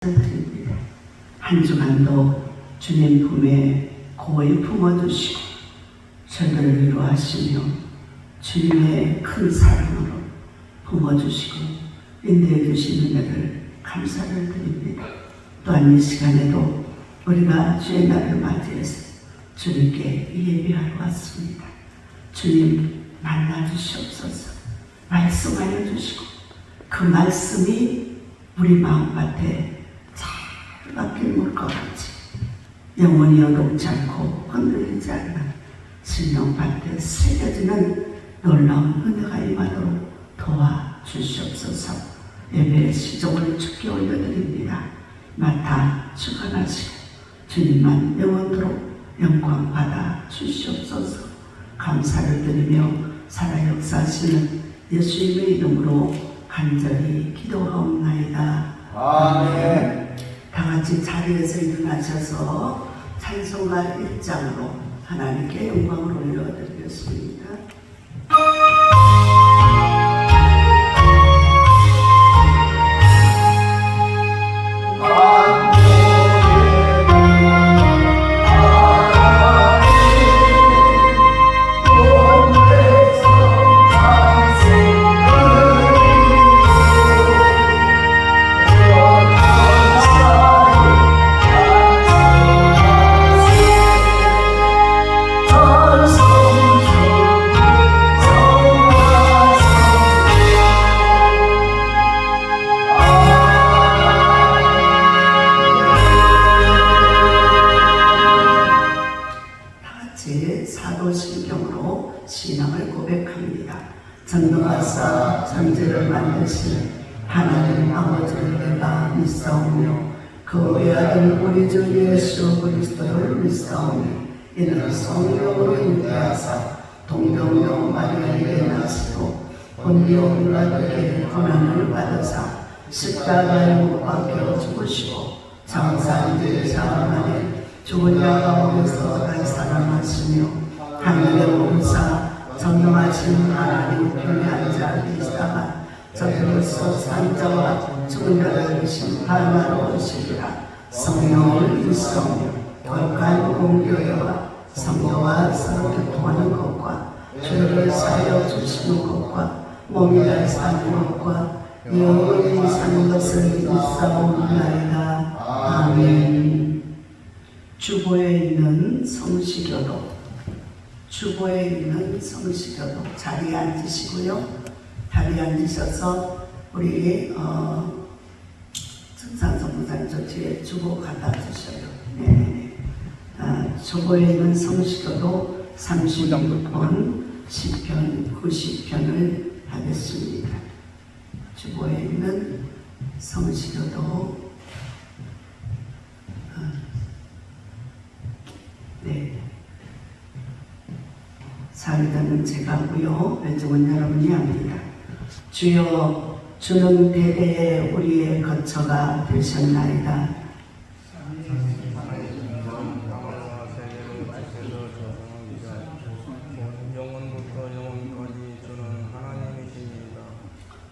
드립니다. 한 주간도 주님 품에 고이 품어주시고 저들을 위로하시며 주님의 큰 사랑으로 품어주시고 인도해 주신 은혜를 감사를 드립니다. 또한 이 시간에도 우리가 주의 날을 맞이해서 주님께 예배하러 왔습니다. 주님 만나주시옵소서. 말씀하여 주시고 그 말씀이 우리 마음밭에 잘 박힌 물과 같이 영원히 여동치 않고 흔들리지 않는 생명밭에 새겨지는 놀라운 은혜가 임하도록 도와주시옵소서. 예배의 시종을 주께 올려드립니다. 맡아 주관하시고 주님만 영원토록 영광 받아 주시옵소서. 감사를 드리며 살아 역사하시는 예수님의 이름으로 간절히 기도하옵나이다. 아멘. 다 같이 자리에서 일어나셔서 찬송가 1장으로 하나님께 영광을 올려드리겠습니다. 사도신경으로 신앙을 고백합니다. 전능하사 천지를 만드신 하나님 아버지를 내가 믿사오며 그 외아들 우리 주 예수 그리스도를 믿사오니 이는 성령으로 잉태하사 동정녀 마리아에게 나시고 본디오 빌라도에게 고난을 받으사 십자가에 못 박혀 죽으시고 장사한 지 사흘 만에 죽은 자 가운데서 다시 살아나시며 하늘에 오르사 전능하신 하나님 편에 앉아 계시다가 저들로서 산자와 죽은 자를 심판하러 오시리라. 성령을 믿사오며 거룩한 공교회와 성령과 서로 교통하는 것과 죄를 사하여 주시는 것과 몸이 잘 사는 것과 영원히 사는 것을 믿사옵나이다. 아멘. 주보에 있는 성시교도, 주보에 있는 성시교도 자리에 앉으시고요. 자리에 앉으셔서 우리 정상석 목사님 저 뒤에 주보 갖다 주셔요. 네. 주보에 있는 성시교도 36번 10편 90편을 하겠습니다. 주보에 있는 성시교도 네. 사회자는 제가 하고요. 왼쪽은 여러분이 합니다. 주여, 주는 대대에 우리의 거처가 되셨나이다.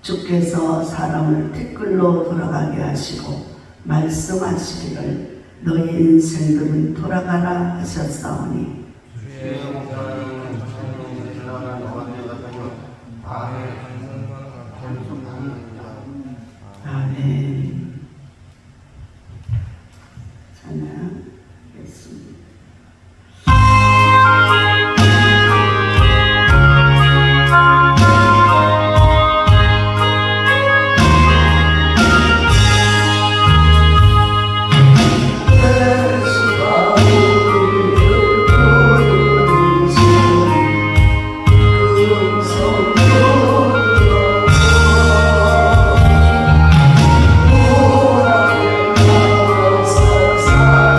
주께서 사람을 댓글로 돌아가게 하시고 말씀하시기를 너희 인생들은 돌아가라 하셨사오니 아멘. 찬양했습니다. 사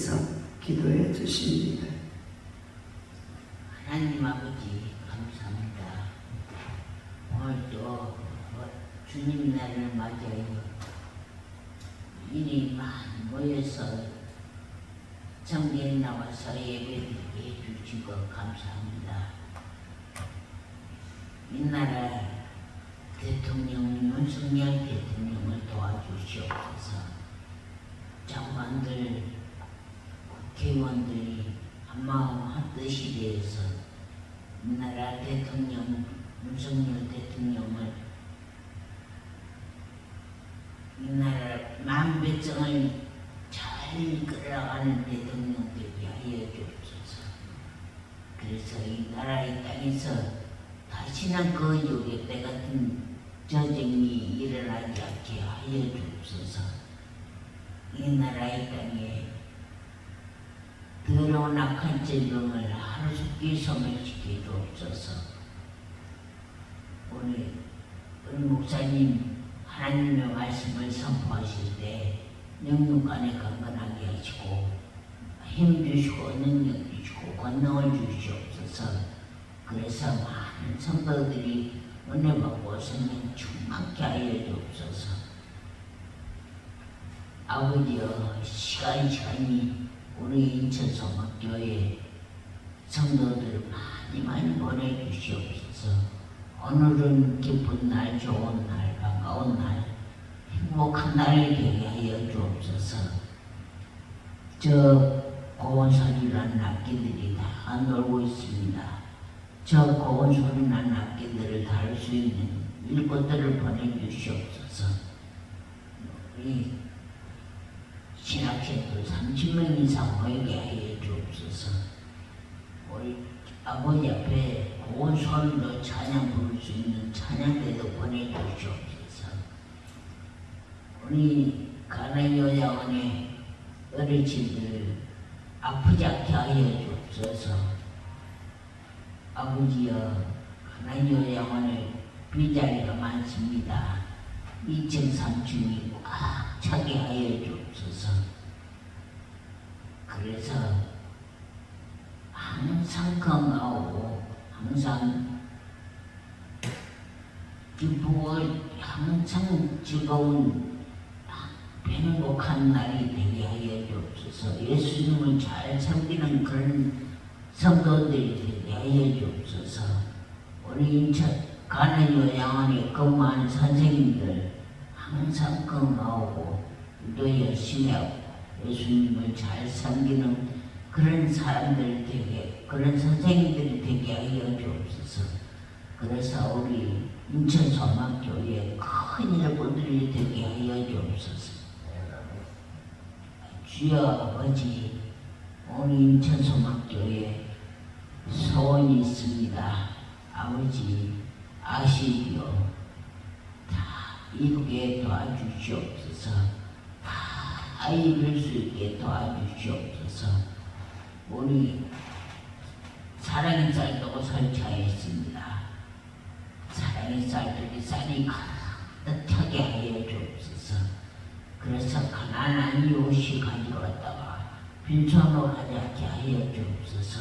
위해서 기도해 주십니다. 하나님 아버지 감사합니다. 오늘도 주님 날을 맞이하여 일이 많이 모여서 정계에 나와서 예배드리게 해주신 것 감사합니다. 이 나라 대통령 윤석열 대통령을 도와주시옵소서. 장관들, 국회의원들이 한마음 한뜻이 되어서 이 나라 대통령 윤석열 대통령을 이 나라 만백성을 잘 이끌어가는 대통령 되게 하여 주옵소서. 그래서 이 나라 이 땅에서 다시는 그 유교 때 같은 전쟁이 일어나지 않게 하여 주옵소서. 이 나라의 땅에 더러운 악한 질병을 하루속히 소멸시켜 주옵소서. 우리 목사님 하나님의 말씀을 선포하실 때 영육간에 강건하게 하시고 힘 주시고 능력 주시고 권능을 주시옵소서. 그래서 많은 성도들이 은혜 받고 성령 충만케 하여 주옵소서. 아버지여, 시간이 우리 인천소망교회 성도들을 많이 보내주시옵소서. 오늘은 기쁜 날, 좋은 날, 반가운 날, 행복한 날이 되게 하여 주옵소서. 저 고운 소리 나는 악기들이 다 놀고 있습니다. 저 고운 소리 나는 악기들을 다룰 수 있는 일꾼들을 보내주시옵소서. 우리 신학생들 30명 이상 모이게 하여 주옵소서. 우리 아버지 앞에 고운 소리로 찬양 부를 수 있는 찬양대도 보내주시옵소서. 우리 가난 요양원의 어르신들 아프지 않게 하여 주옵소서. 아버지여, 가난 요양원에 빈자리가 많습니다. 2층 3층이 꽉 차게 하여 주옵소서. 그래서 항상 건강하고 항상 기쁘고 항상 즐거운 행복한 날이 되게 하여 주옵소서. 예수님을 잘 섬기는 그런 성도들이 되게 하여 주옵소서. 우리 인천 가난 요양원에 근무하는 선생님들 항상 건강하고 또 열심히 하고 예수님을 잘 섬기는 그런 사람들 되게, 그런 선생님들이 되게 하여 주옵소서. 그래서 우리 인천 소망교회 큰 일꾼들이 되게 하여 주옵소서. 주여 아버지, 우리 인천 소망교회 소원이 있습니다. 아버지 아시리요, 다 이루게 도와주시옵소서. 다 이룰 수 있게 도와주시옵소서. 우리 사랑의 쌀떡을 설치하였습니다. 사랑의 쌀떡이 쌀이 가득하게 하여 주옵소서. 그래서 가난한 이웃이 가지고 왔다가 빈손으로 하지 않게 하여 주옵소서.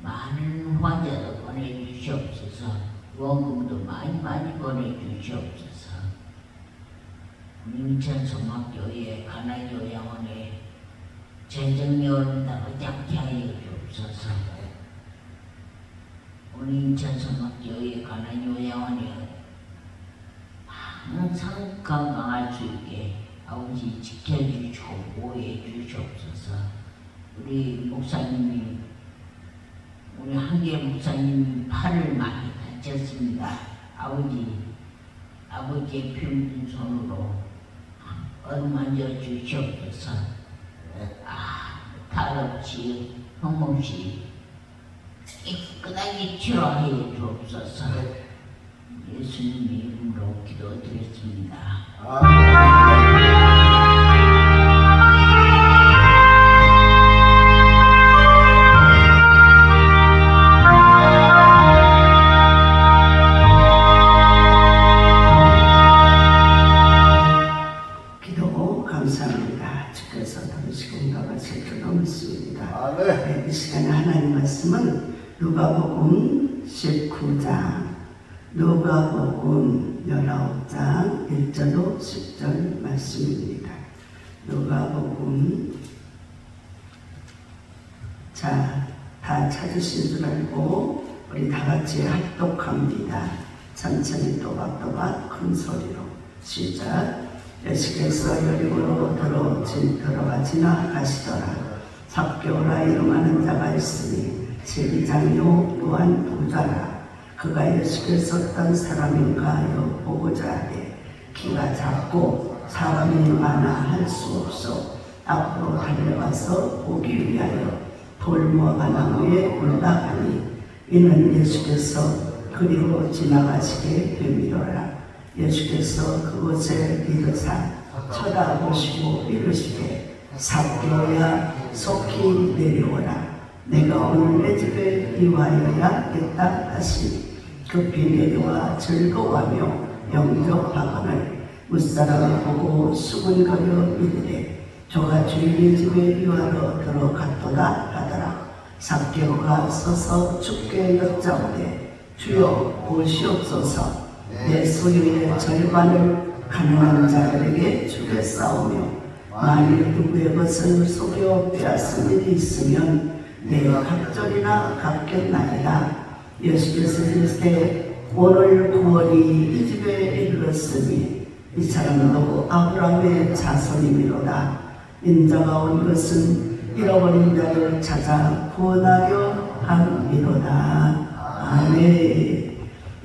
많은 환자도 보내주시옵소서. 원금도 많이 보내주시옵소서. 인천 소망교회 가난 요양원에 재정요원 나오지 않게 하여 주옵소서. 우리 인천 소망교회 가난 요양원에 항상 건강할 수 있게 아버지 지켜주시고 보호해 주시옵소서. 우리 목사님이, 우리 한계 목사님이 팔을 많이 다쳤습니다. 아버지의 펴진 손으로 얼마나 주시옵소서. 탈 없이 흠 없이 깨끗하게 치료하여 주옵소서. 예수님 이름으로 기도드렸습니다. 기도 감사합니다. 주께서 당시 공감하실 줄 넘습니다. 아, 네. 이 시간에 하나님 말씀은 누가복음 19장, 누가복음 19장 1절로 10절 말씀입니다. 누가복음, 자, 다 찾으신 줄 알고 우리 다 같이 합독합니다. 천천히 또박또박 큰 소리로 시작. 예수께서 여리고로 들어가 지나가시더라. 삭개오라 이름하는 자가 있으니 세리장이요 또한 부자라. 그가 예수께서 어떤 사람인가 하여 보고자 하되 키가 작고 사람이 많아 할 수 없어 앞으로 달려가서 보기 위하여 돌무화과 나무에 올라가니 이는 예수께서 그리로 지나가시게 됨이로라. 예수께서 그곳에 이르사 쳐다보시고 이르시되 삭개오야 속히 내려오라. 내가 오늘 내 집에 이와여야겠다 하시니 급히 내려와 즐거워하며 영접하거늘 무사람을 보고 수군거려 이르되 저가 주인의 집에 이와러 들어갔도다 하더라. 삭개오가 서서 주께 여짜오되 주여 보시옵소서. 내 소유의 절반을 가난한 자들에게 주겠사오며 만일 누구의 것을 속여 빼앗은 일이 있으면 내 각절이나 갚겠나이다. 예수께서 이르시되 오늘 9월이 이 집에 이르렀으니 이 사람도 아브라함의 자손이미로다. 인자가 온 것은 잃어버린 자를 찾아 구원하려 함이로다. 아멘.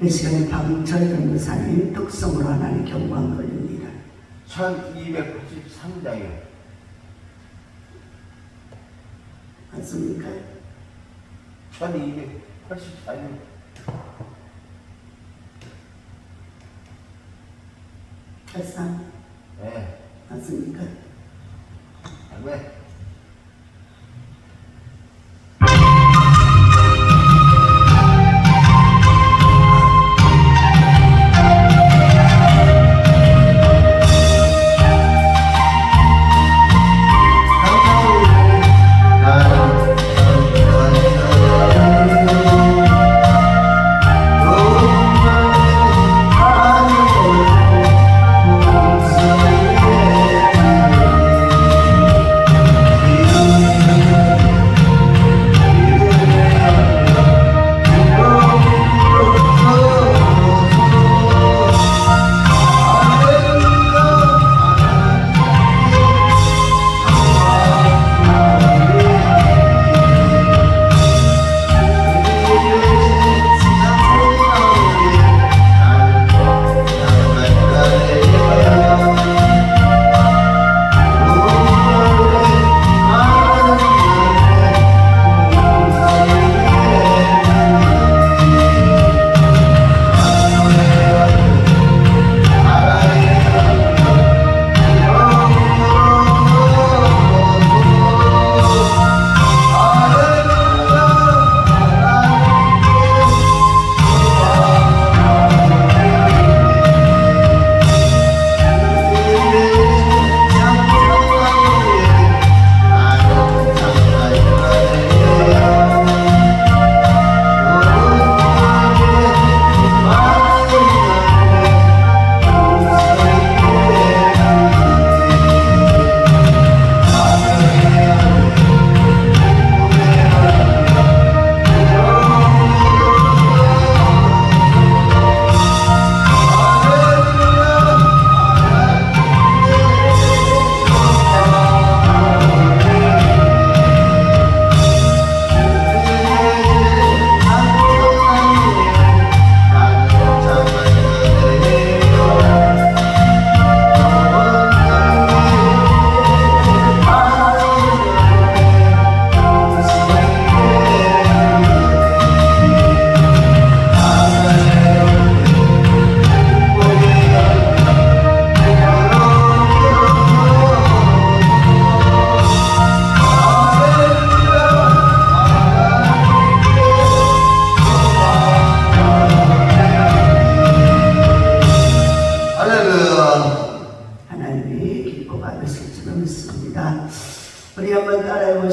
이 시간에 박철 전도사님 독성으로 하나님 경고한 걸립니다. 1283장이요. 맞습니까? 1284장. 발상 네. 맞습니까? 네.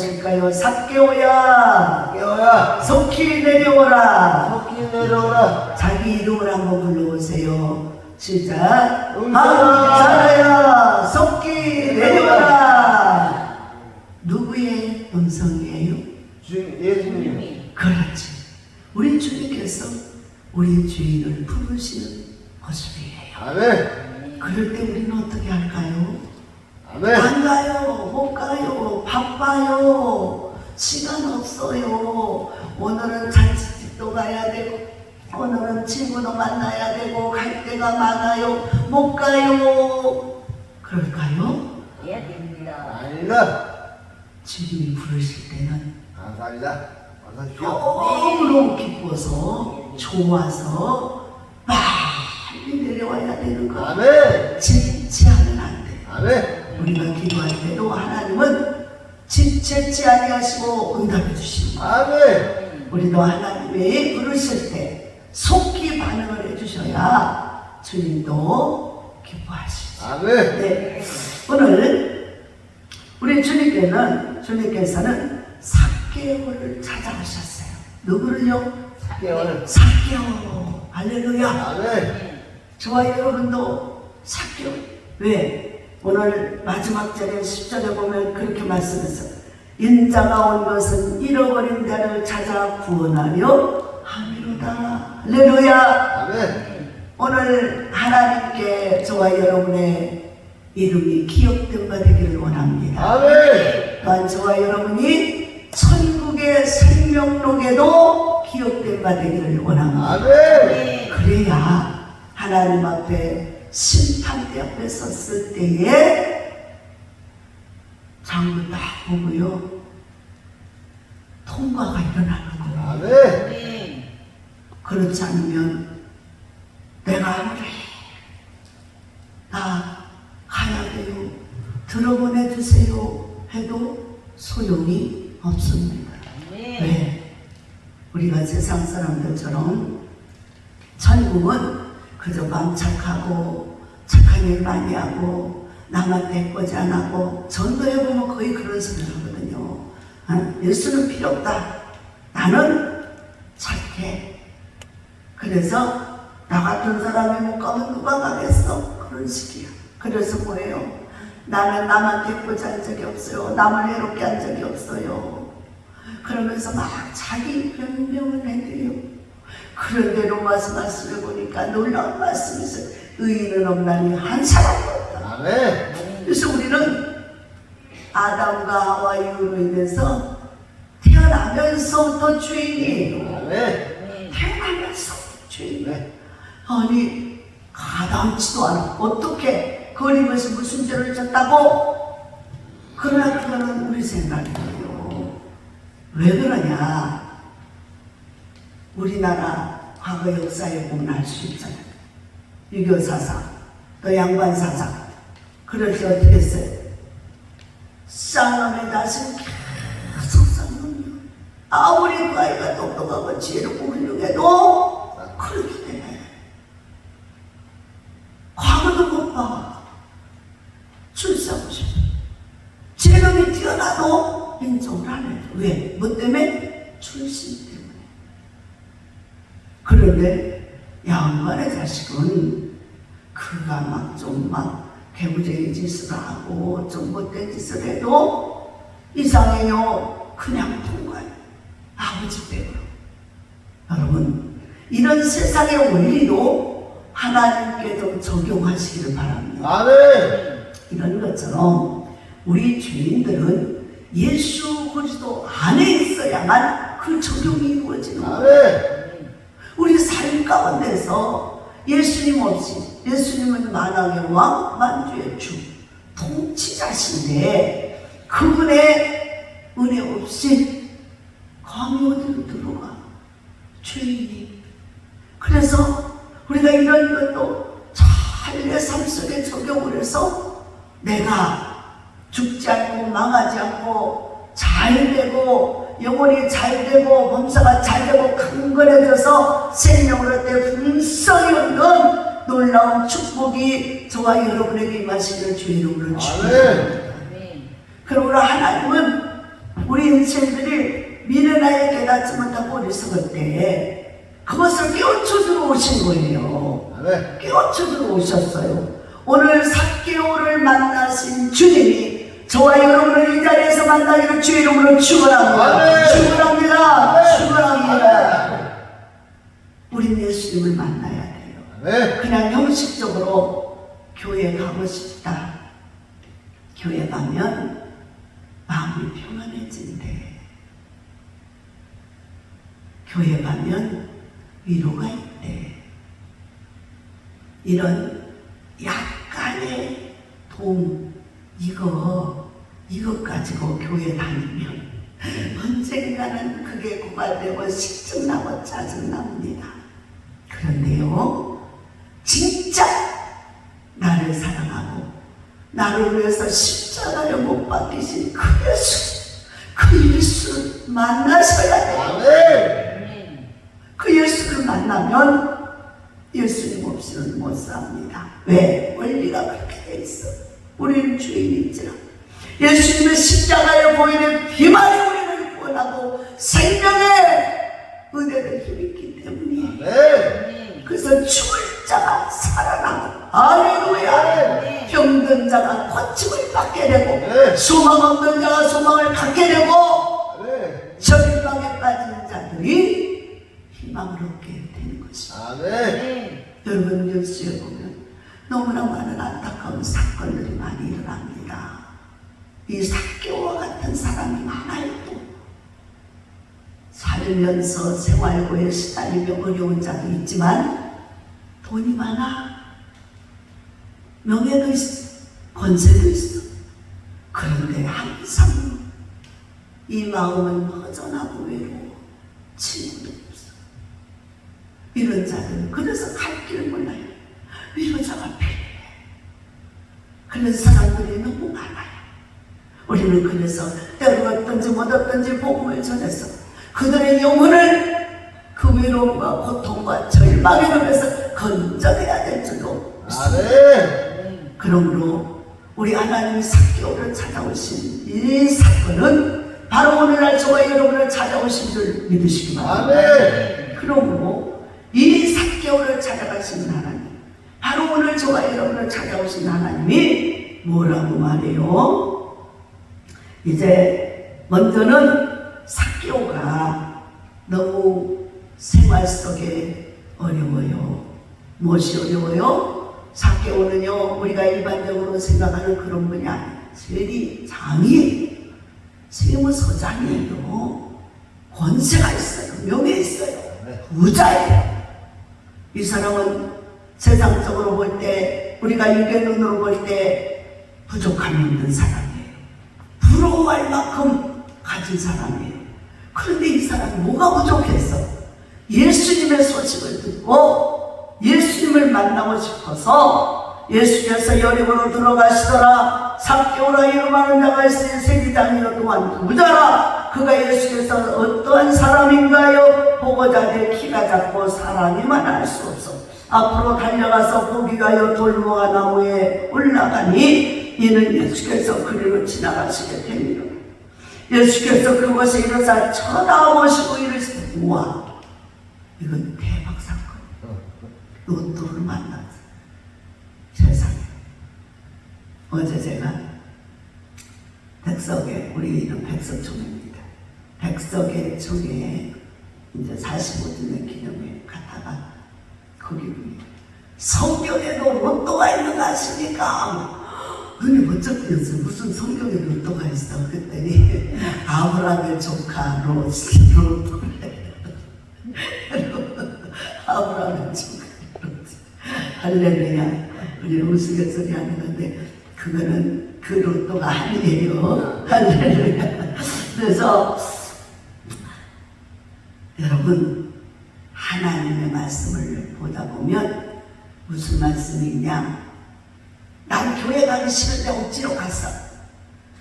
무엇일까요? 삭개오야 깨어야. 속히 내려오라. 토끼 내려오라. 자기 이름을 한번 불러보세요. 시작. 응답하라. 자라야 속히 내려오라. 누구의 음성이에요? 주님 예수님. 그렇지. 우리 주님께서 우리 주인을 부르시는 모습이에요. 아멘. 그럴 때 우리는 어떻게 할까요? 아멘. 안 가요, 못 가요, 바빠요, 시간 없어요. 오늘은 잔치집도 가야 되고, 오늘은 친구도 만나야 되고, 갈 데가 많아요, 못 가요. 그럴까요? 해야 됩니다. 아니다. 주님이 부르실 때는 감사합니다. 어서오십시오. 너무 기뻐서, 좋아서, 빨리 내려와야 되는 거. 아멘. 지체하면 안 돼. 아멘. 우리가 기도할 때도 하나님은 지체치 아니하시고 응답해 주십니다. 아멘. 우리도 하나님이 부르실 때 속히 반응을 해주셔야 주님도 기뻐하시죠. 아멘. 네, 오늘 우리 주님께서는 삭개오를 찾아가셨어요. 누구를요? 깨어는. 삭개오. 할렐루야. 아멘. 저와 여러분도 삭개오. 왜? 오늘 마지막 절에 10절에 보면 그렇게 말씀했어요. 인자가 온 것은 잃어버린 자를 찾아 구원하려 함이로다. 할렐루야. 아멘. 오늘 하나님께 저와 여러분의 이름이 기억된 바 되기를 원합니다. 아멘. 또한 저와 여러분이 천국의 생명록에도 기억된 바 되기를 원합니다. 아멘. 그래야 하나님 앞에 심판대 앞에 섰을 때에 장부 딱 보고요 통과가 일어나는 거예요. 아멘. 그렇지 않으면 내가 아무리 나 가야 돼요, 들어보내 주세요 해도 소용이 없습니다. 왜? 우리가 세상 사람들처럼 천국은 그저 망착하고 착한 일 많이 하고 남한테 해코지 안 하고, 전도해보면 거의 그런 소리를 하거든요. 예수는 필요 없다. 나는 착해. 그래서 나 같은 사람이 못 가면 누가 가겠어? 그런 식이야. 그래서 뭐예요? 나는 남한테 해코지 한 적이 없어요. 남을 해롭게 한 적이 없어요. 그러면서 막 자기 변명을 해대요. 그런데 로마서 말씀을 보니까 놀라운 말씀이 있어요. 의인은 없나니 한 사람도 없다. 아멘. 그래서 우리는 아담과 하와 이후로 인해서 태어나면서부터 죄인이에요. 아멘. 태어나면서부터 죄인이에요. 네. 아니 가당치도 않아. 어떻게 거리 것이 무슨 죄를 졌다고? 그러나 그거는 우리 생각이에요. 왜 그러냐? 우리나라 과거 역사에 보면 알 수 있잖아요. 유교 사상, 또 양반 사상. 그럴 때 어떻게 했어요? 쌍놈의 자식 계속 쌍놈이요. 아무리 그 아이가 똑똑하고 지혜롭고 훌륭해도 그렇게 되네. 과거도 못 봐. 출세하고 싶어. 재능이 뛰어나도 인정을 안 해요. 왜? 뭐 때문에? 출신 때문에. 그런데 양반의 자식은 그가 막 좀 개구쟁이 짓을 하고 좀 못된 짓을 해도 이상해요. 그냥 통과해요. 아버지 빼고. 여러분, 이런 세상의 원리도 하나님께 좀 적용하시기를 바랍니다. 아멘. 이런 것처럼 우리 주인들은 예수 그리스도 안에 있어야만 그 적용이 이루어지는 거예요. 아멘. 우리 삶 가운데서 예수님 없이, 예수님은 만왕의 왕, 만주의 주, 통치자신데 그분의 은혜 없이 감히 어디로 들어가? 죄인이. 그래서 우리가 이런 것도 잘 내 삶 속에 적용을 해서 내가 죽지 않고 망하지 않고 잘 되고 영혼이 잘 되고 범사가 잘 되고 강건해져서 생명을 얻되 풍성히 얻는 놀라운 축복이 저와 여러분에게 임하시기를 주의 이름으로 축복합니다. 아멘. 그러므로 하나님은 우리 인생들이 미련하게 깨닫지 못하고 어리석을 때에 그것을 깨우쳐 들어오신 거예요. 아멘. 깨우쳐 들어오셨어요. 오늘 삭개오를 만나신 주님이 저와 여러분을 이 자리에서 만나기를 주의 이름으로 축원합니다. 아멘. 축원합니다. 아멘. 축원합니다. 우린 예수님을 만나야 돼요. 아멘. 그냥 형식적으로 교회 가고 싶다. 교회 가면 마음이 평안해진대. 교회 가면 위로가 있대. 이런 약간의 도움, 이거 가지고 교회 다니면 언젠가는 그게 고갈되고 식증나고 짜증납니다. 그런데요, 진짜 나를 사랑하고 나를 위해서 십자가를 못 박히신 그 예수 만나셔야 돼요. 아멘. 그 예수를 만나면 예수님 없이는 못 삽니다. 왜? 원리가 그렇게 돼 있어. 우리는 주인이지라. 예수님의 십자가에 보이는 비만이 우리를 구원하고 생명의 은혜를 힘있기 때문이에요. 아멘. 그래서 죽을 자가 살아나고, 할렐루야. 네. 병든 자가 고침을 받게 되고, 네. 소망 없는 자가 소망을 갖게 되고, 아멘. 절망에 빠지는 자들이 희망을 얻게 되는 것입니다. 아멘. 여러분, 뉴스에 보면 너무나 많은 안타까운 사건들이 많이 일어납니다. 이 삭개오와 같은 사람이 많아요. 또 살면서 생활고에 시달리며 어려운 자도 있지만, 돈이 많아, 명예도 있어, 권세도 있어. 그런데 항상 이 마음은 허전하고 외로워. 친구도 없어. 이런 자들, 그래서 갈 길을 몰라요. 위로자가 필요해. 그런 사람들이 너무 많아요. 우리는 그래서 때로 어떤지 못 어떤지 복음을 전해서 그들의 영혼을 그 외로움과 고통과 절망의 놈에서 건져내야 될 줄로 아멘. 그러므로 우리 하나님이 삭개오를 찾아오신 이 사건은 바로 오늘날 저와 여러분을 찾아오신 줄 믿으시기 바랍니다. 아멘. 그러므로 이 삭개오를 찾아가시는 하나님, 바로 오늘 저와 여러분을 찾아오신 하나님이 뭐라고 말해요? 이제 먼저는 삭개오가 너무 생활 속에 어려워요. 무엇이 어려워요? 삭개오는요, 우리가 일반적으로 생각하는 그런 분이 아니에요. 세리장이에요. 세무서장이에요. 권세가 있어요. 명예 있어요. 부자예요. 이 사람은 세상적으로 볼 때, 우리가 육의 눈으로 볼 때 부족함이 있는 사람이에요. 부러워할 만큼 가진 사람이에요. 그런데 이 사람이 뭐가 부족했어? 예수님의 소식을 듣고 예수님을 만나고 싶어서 예수께서 여리고로 들어가시더라. 삭개오라 이름하는 자가 있으니 세리장이요 또한 부자라. 그가 예수께서 어떠한 사람인가요? 보고자 내 키가 작고 사람이만 알 수 없어. 앞으로 달려가서 보기가요 돌무화 나무에 올라가니 이는 예수께서 그리로 지나가시게 됩니다. 예수께서 그것에 이르사 쳐다보시고 이르시되 우와, 이건 대박 사건. 로또를 만났어. 세상에. 어제 제가 백석에, 우리는 백석총회입니다. 백석의 총회에 이제 45주년 기념회 갔다가 거기 성경에도 로또가 있는 거 아십니까? 눈이 번쩍 뜨였어요. 무슨 성경에 로또가 있어? 그랬더니 아브라함의 조카 로또래. 아브라함의 조카 로또. 할렐루야. 우리 우스갯소리 하는 건데 그거는 그 로또가 아니에요. 할렐루야. 그래서 여러분, 하나님의 말씀을 보다 보면 무슨 말씀이 있냐? 난 교회 가기 싫은데 억지로 갔어.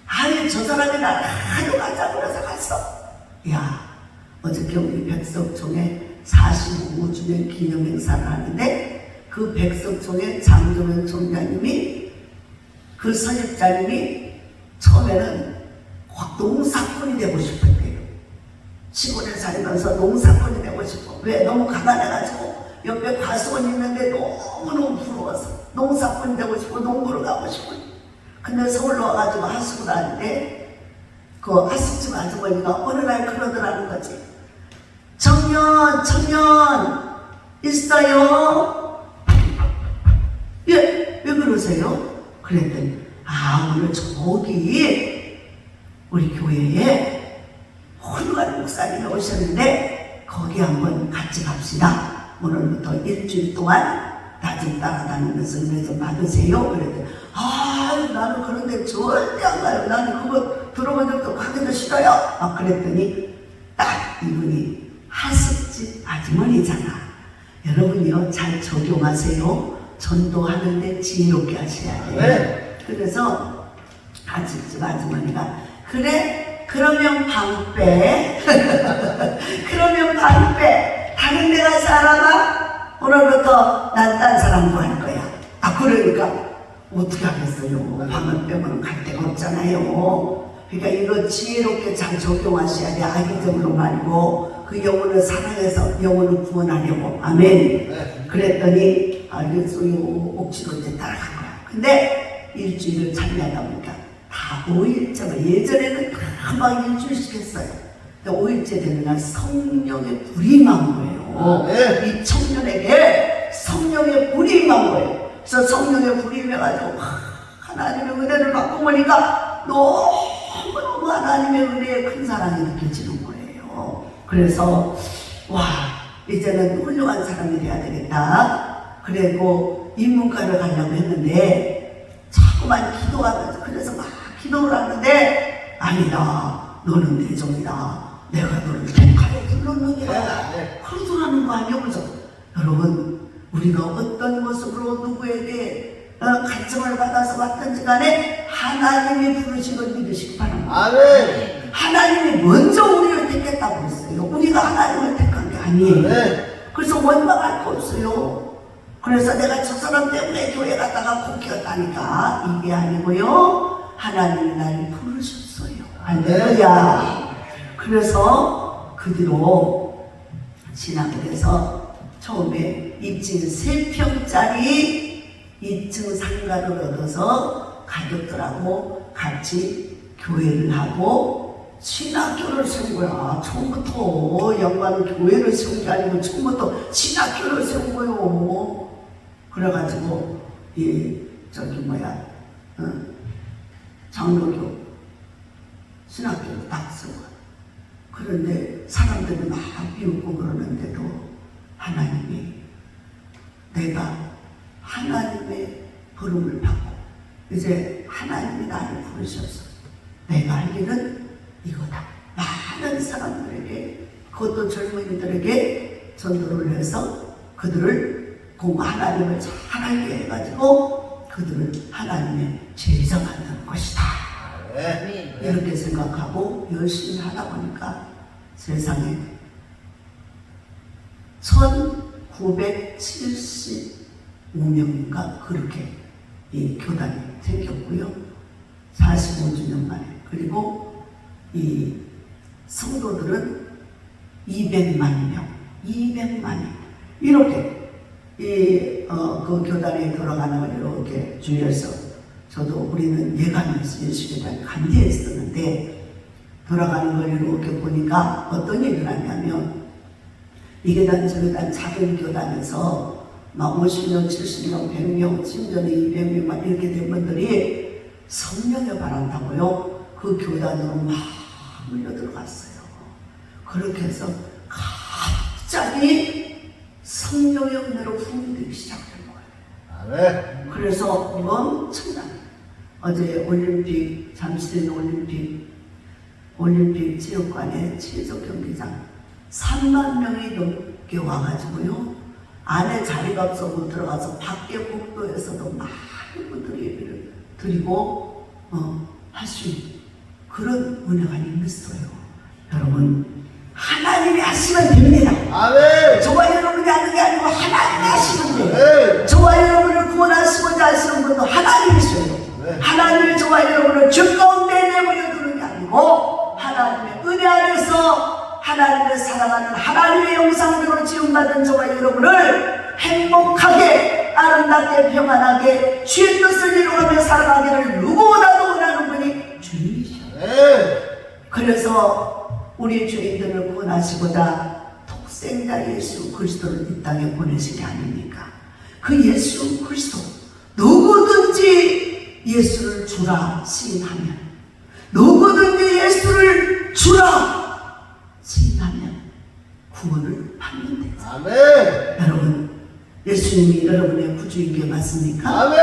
아니, 저 사람이 나를 하도 가자고 그래서 갔어. 야, 어저께 우리 백석총회 45주년 기념행사를 하는데 그 백석총회 장조면 총장님이, 그 선입자님이 처음에는 농사꾼이 되고 싶었대요. 시골에 살면서 농사꾼이 되고 싶어. 왜? 너무 가난해가지고 옆에 과수원 있는데 너무너무 부러워서 농사꾼이 되고 싶고 농부를 가고 싶고. 근데 서울로 와가지고 하숙을 하는데 그 하숙집 아주머니가 어느 날 그러더라는 거지. 청년 있어요? 예, 왜 그러세요? 그랬더니 오늘 저기 우리 교회에 훌륭한 목사님이 오셨는데 거기 한번 같이 갑시다. 오늘부터 일주일 동안 나 좀 따라다니면서 은혜 좀 받으세요. 그랬더니 나는 그런데 절대 안 가요. 나는 그거 들어본 적도 가기도 싫어요. 그랬더니 딱 이분이 하숙집 아주머니잖아. 여러분이요, 잘 적용하세요. 전도하는데 지혜롭게 하셔야 돼요. 네. 그래서 하숙집 아주머니가 그래? 그러면 방 빼. 그러면 방 빼. 다른 데 가서 알아봐. 오늘부터 난 딴 사람 구할 거야. 그러니까 어떻게 하겠어요? 방을 빼면 갈 데가 없잖아요. 그러니까 이거 지혜롭게 잘 적용하셔야 돼. 악의적으로 말고 그 영혼을 사랑해서 영혼을 구원하려고. 아멘. 네. 그랬더니 알겠어요. 억지로 이제 따라간 거야. 근데 일주일을 참여하다 보니까 다 5일째가 예전에는 금방 일주일씩 했어요. 근데 5일째 되는 날 성령의 불이 임한 거예요. 네. 이 청년에게 성령의 불이 임한 거예요. 그래서 성령의 불이 임해가지고 하나님의 은혜를 받고 보니까 너무너무 하나님의 은혜의 큰 사랑이 느껴지는 거예요. 그래서 이제는 훌륭한 사람이 돼야 되겠다. 그리고 인문과를 가려고 했는데 자꾸만 기도하면서 그래서 막 기도를 하는데 아니다. 너는 대종이다. 내가 너를 택하여 불렀느니라. 그러더라는 거 아니에요. 그래서 여러분, 우리가 어떤 모습으로 누구에게 간청을 받아서 왔든지 간에 하나님이 부르신 걸 믿으시기 바랍니다. 아멘. 하나님이 먼저 우리를 택했다고 했어요. 우리가 하나님을 택한 게 아니에요. 그래서 원망할 거 없어요. 그래서 내가 저 사람 때문에 교회 갔다가 콕기었다니까 이게 아니고요. 하나님이 나를 부르셨어요. 할렐루야. 그래서 그 뒤로 진학을 해서 처음에 입진 3평짜리 2층 상가를 얻어서 가족들하고 같이 교회를 하고 신학교를 세운 거야. 처음부터 양반은 교회를 세운 게 아니고 처음부터 신학교를 세운 거요. 그래가지고 장로교 신학교를 딱 세워. 그런데 사람들이 막 비웃고 그러는데도 하나님이 내가 하나님의 부름을 받고 이제 하나님이 나를 부르셔서 내가 할 일은 이거다. 많은 사람들에게 그것도 젊은이들에게 전도를 해서 그들을 하나님을 잘 알게 해가지고 그들을 하나님의 제자 만드는 것이다. 이렇게 생각하고 열심히 하다 보니까 세상에 1975명인가 그렇게 이 교단이 생겼고요. 45주년 만에. 그리고 이 성도들은 200만 명, 200만이 이렇게 그 교단에 들어가는 걸 이렇게 주위에서 저도 우리는 예감에서 예수교단 간디에 있었는데 돌아가는 걸 이렇게 보니까 어떤 일을 하냐면 이 교단 저 교단 작은 교단에서 막 50명, 70명, 100명, 심지어는 200명 막 이렇게 된 분들이 성령에 바란다고요. 그 교단으로 막 물려 들어갔어요. 그렇게 해서 갑자기 성령의 은혜로 부흥되기 시작된 거예요. 그래서 엄청난 어제 올림픽 잠실인 올림픽 체육관에 체조 경기장 3만 명이 넘게 와가지고요. 안에 자리가 없어 못 들어가서 밖에 복도에서도 많은 분들이 예배를 드리고 할 수 있는 그런 은혜가 있어요. 여러분, 하나님이 하시면 됩니다. 아멘. 저와 여러분이 하는 게 아니고 하나님이 하시면 돼요. 저와 여러분을 구원하시고자 하시는 분도 하나님이셔요. 하나님이 저와 여러분을 주 가운데 내버려 두는 게 아니고 그래서 하나님을 사랑하는 하나님의 형상대로 지음받은 저와 여러분을 행복하게 아름답게 평안하게 주의 뜻을 이루어가며 살아가기를 누구보다도 원하는 분이 주님이셔. 그래서 우리 죄인들을 구원하시고자 독생자 예수 그리스도를 이 땅에 보내신 게 아닙니까? 그 예수 그리스도 누구든지 예수를 주라 시인하면, 누구든지 예수를 주라 시인하면 구원을 받는 데죠. 아멘. 여러분, 예수님이 여러분의 구주인 게 맞습니까? 아멘.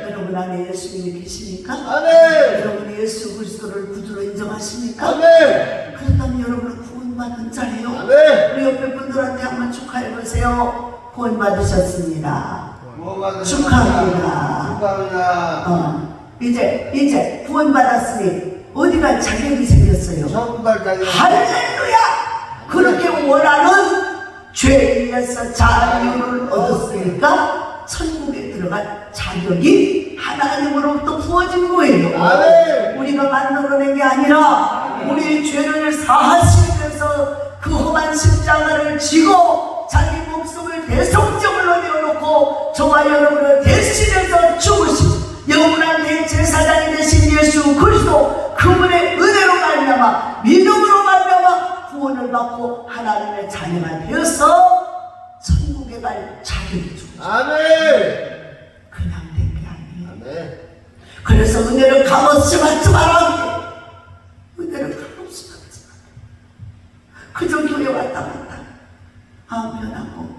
여러분 안에 예수님이 계십니까? 아멘. 여러분이 예수 그리스도를 구주로 인정하십니까? 아멘. 그렇다면 여러분은 구원받은 자예요. 아멘. 우리 옆에 분들한테 한번 축하해보세요. 구원받으셨습니다. 축하합니다. 축하합니다. 축하합니다. 이제 구원받았으니 어디가 자격이 생겼어요. 천국 갈 자격. 할렐루야! 그렇게 원하는 죄에서 자유를 얻었으니까 천국에 들어갈 자격이 하나님으로부터 부어진 거예요. 아멘. 우리가 만들어낸 게 아니라 우리의 죄를 사하시기 위해서 그 험한 십자가를 지고 자기 목숨을 대속적으로 내어놓고 저와 여러분을 대신해서 죽으신 영원한 대제사장이 되신 예수 그리스도, 그분의 은혜로 말미암아 믿음으로 말미암아 구원을 받고 하나님의 자녀가 되어서 천국에 갈 자격이 주어져. 아멘. 그냥 된 게 아니에요. 아멘. 그래서 은혜를 값없이 받지 말아. 은혜를 값없이 받지 마라. 그저 교회 왔다 갔다 마음 변하고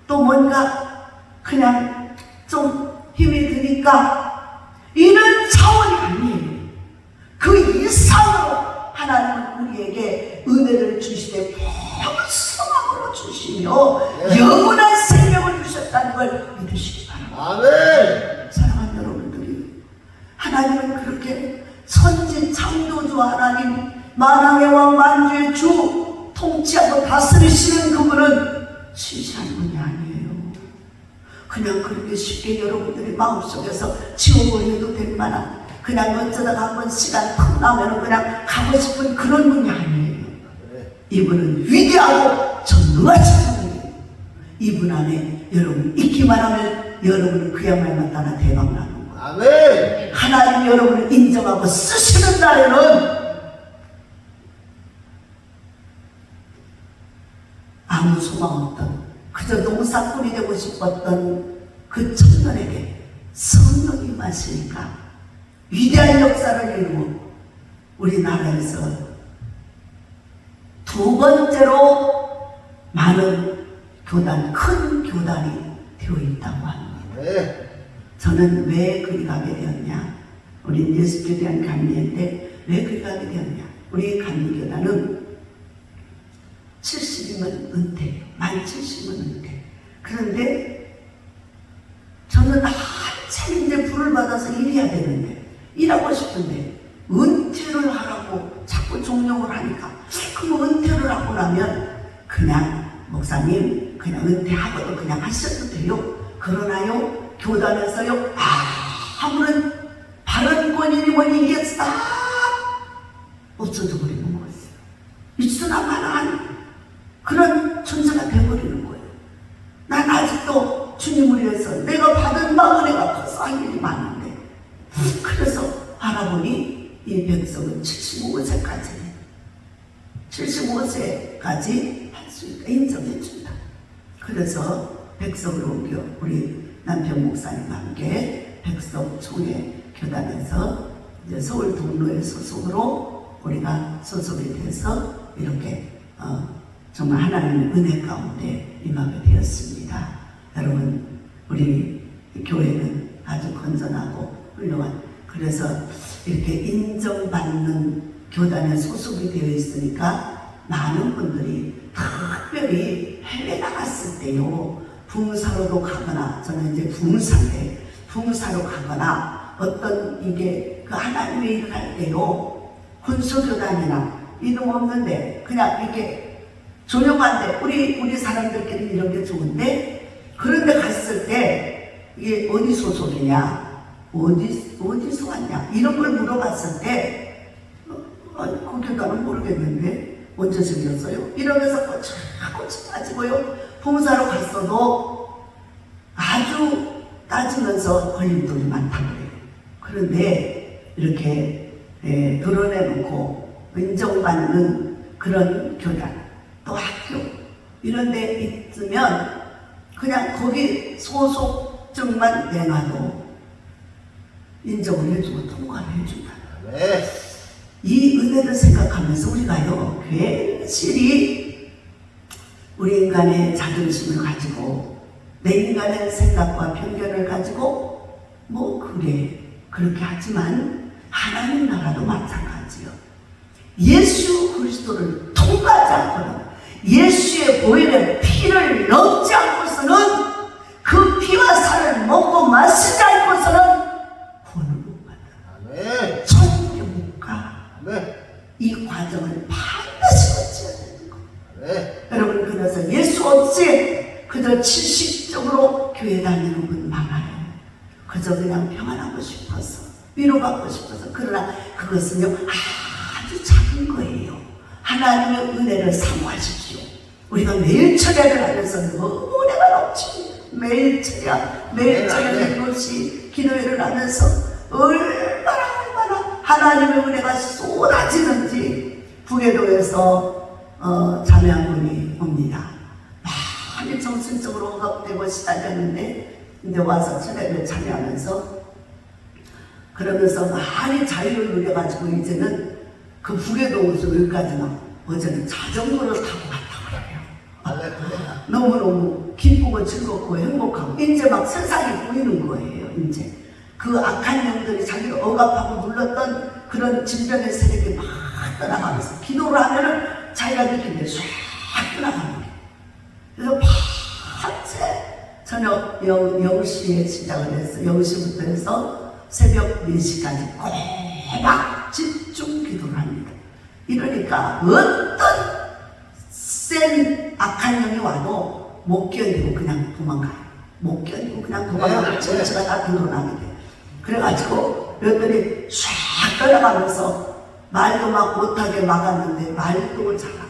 또 뭔가 그냥 좀 힘이 드니까 이런 차원이 아니에요. 그 이상으로 하나님은 우리에게 은혜를 주시되 풍성함으로 주시며 영원한 생명을 주셨다는 걸 믿으시기 바랍니다. 아멘. 사랑하는 여러분들이, 하나님은 그렇게 선진 창조주 하나님, 만왕의 왕 만주의 주, 통치하고 다스리시는 그분은 시시한 분이 아니에요. 그냥 그렇게 쉽게 여러분들이 마음속에서 지워버려도 될 만한, 그냥 어쩌다가 한번 시간 탁 나면 그냥 가고 싶은 그런 분이 아니에요. 이분은 위대하고 전능하신 분이에요. 이분 안에 여러분 있기만 하면 여러분은 그야말로 따라 대박 나는 거예요. 아멘. 하나님 여러분을 인정하고 쓰시는 날에는 아무 소망 없던, 그저 농사꾼이 되고 싶었던 그 청년에게 성령이 임하시니까 위대한 역사를 이루고 우리나라에서 두 번째로 많은 교단, 큰 교단이 되어 있다고 합니다. 네. 저는 왜 그리 가게 되었냐? 우리 예수께 대한 감리인데 왜 그리 가게 되었냐? 우리 감리교단은 70이면 은퇴, 만 70은 은퇴. 그런데 저는 한참 이제 불을 받아서 일해야 되는데, 일하고 싶은데 은퇴를 하라고 자꾸 종용을 하니까, 그럼 은퇴를 하고 나면 그냥 목사님 그냥 은퇴하고도 그냥 하셔도 돼요. 그러나요 교단에서요 아무런 발언권이니 뭐니 이게 싹 없어져 버리는 거예요. 있으나마나한 그런 존재가 되어버리는 거예요. 난 아직도 주님을 위해서 내가 받은 마음에가 커서 할 일이 많은데, 그래서 알아보니 이 백성은 75세까지 할 수 있다 인정해 준다. 그래서 백성을 옮겨 우리 남편 목사님과 함께 백성총회 교단에서 이제 서울 동로의 소속으로 우리가 소속이 돼서 이렇게 정말 하나님의 은혜 가운데 임하게 되었습니다. 여러분, 우리 교회는 아주 건전하고 훌륭한, 그래서 이렇게 인정받는 교단에 소속이 되어 있으니까 많은 분들이 특별히 해외 나갔을 때요, 붕사로도 가거나, 저는 이제 붕사인데 붕사로 가거나 어떤 이게 그 하나님의 일을 할 때요, 군수교단이나 이름 없는데 그냥 이렇게 조용한데 우리 사람들끼리 이런 게 좋은데, 그런데 갔을 때 이게 어디 소속이냐, 어디서 왔냐 이런 걸 물어봤을 때 그 교단은 모르겠는데 언제 생겼어요? 이러면서 꼬치꼬치 따지고요. 봉사로 갔어도 아주 따지면서 걸림돌이 많다고 그래요. 그런데 이렇게 드러내놓고 인정받는 그런 교단, 또 학교 이런 데 있으면 그냥 거기 소속증만 내놔도 인정을 해주고 통과를 해준다. 아멘. 이 은혜를 생각하면서 우리가요, 괜시리 우리 인간의 자존심을 가지고 내 인간의 생각과 편견을 가지고 뭐 그래 그렇게 하지만 하나님 나라도 마찬가지요. 예수 그리스도를 통과하지 않고는, 예수의 보혈의 피를 넣지 않고서는, 그 피와 살을 먹고 마시지 않고서는 구원을 못 받아. 아멘. 천국에 못 가. 아멘. 이 과정을 반드시 거쳐야 되는 거예요. 아멘. 여러분, 그래서 예수 없이 그저 지식적으로 교회 다니는 분 많아요. 그저 그냥 평안하고 싶어서, 위로받고 싶어서. 그러나 그것은요 아주 작은 거예요. 하나님의 은혜를 사모하십시오. 우리가 매일 철야를 하면서 너무 은혜가 넘칩니다. 매일 철야, 매일 철야는 것이 기도회를 하면서 얼마나 하나님의 은혜가 쏟아지는지 부계도에서 자매 한 분이 옵니다. 많이 정신적으로 억압되고 시달렸는데 이제 와서 철야를 참여하면서 그러면서 많이 자유를 누려가지고 이제는 그 부계동에서 여기까지 막 어제는 자전거를 타고 갔다고 그래요. 너무너무 기쁘고 즐겁고 행복하고 이제 막 세상이 보이는 거예요. 이제 그 악한 영들이 자기를 억압하고 눌렀던 그런 질병의 세력이 막 떠나가면서 기도를 하면은 자기가 느낀 게 쫙 떠나가는 거예요. 그래서 밤새 저녁 0시에 시작을 했어요. 0시부터 해서 새벽 4시까지 꼬박 집중 기도를 합니다. 이러니까 어떤 센 악한 영이 와도 못 견디고 그냥 도망가요. 못 견디고 그냥 도망가고 전체가 다 드러나게 돼요. 그래가지고 몇들이 쫙 떠나가면서 말도 막 못하게 막았는데 말도 잘하고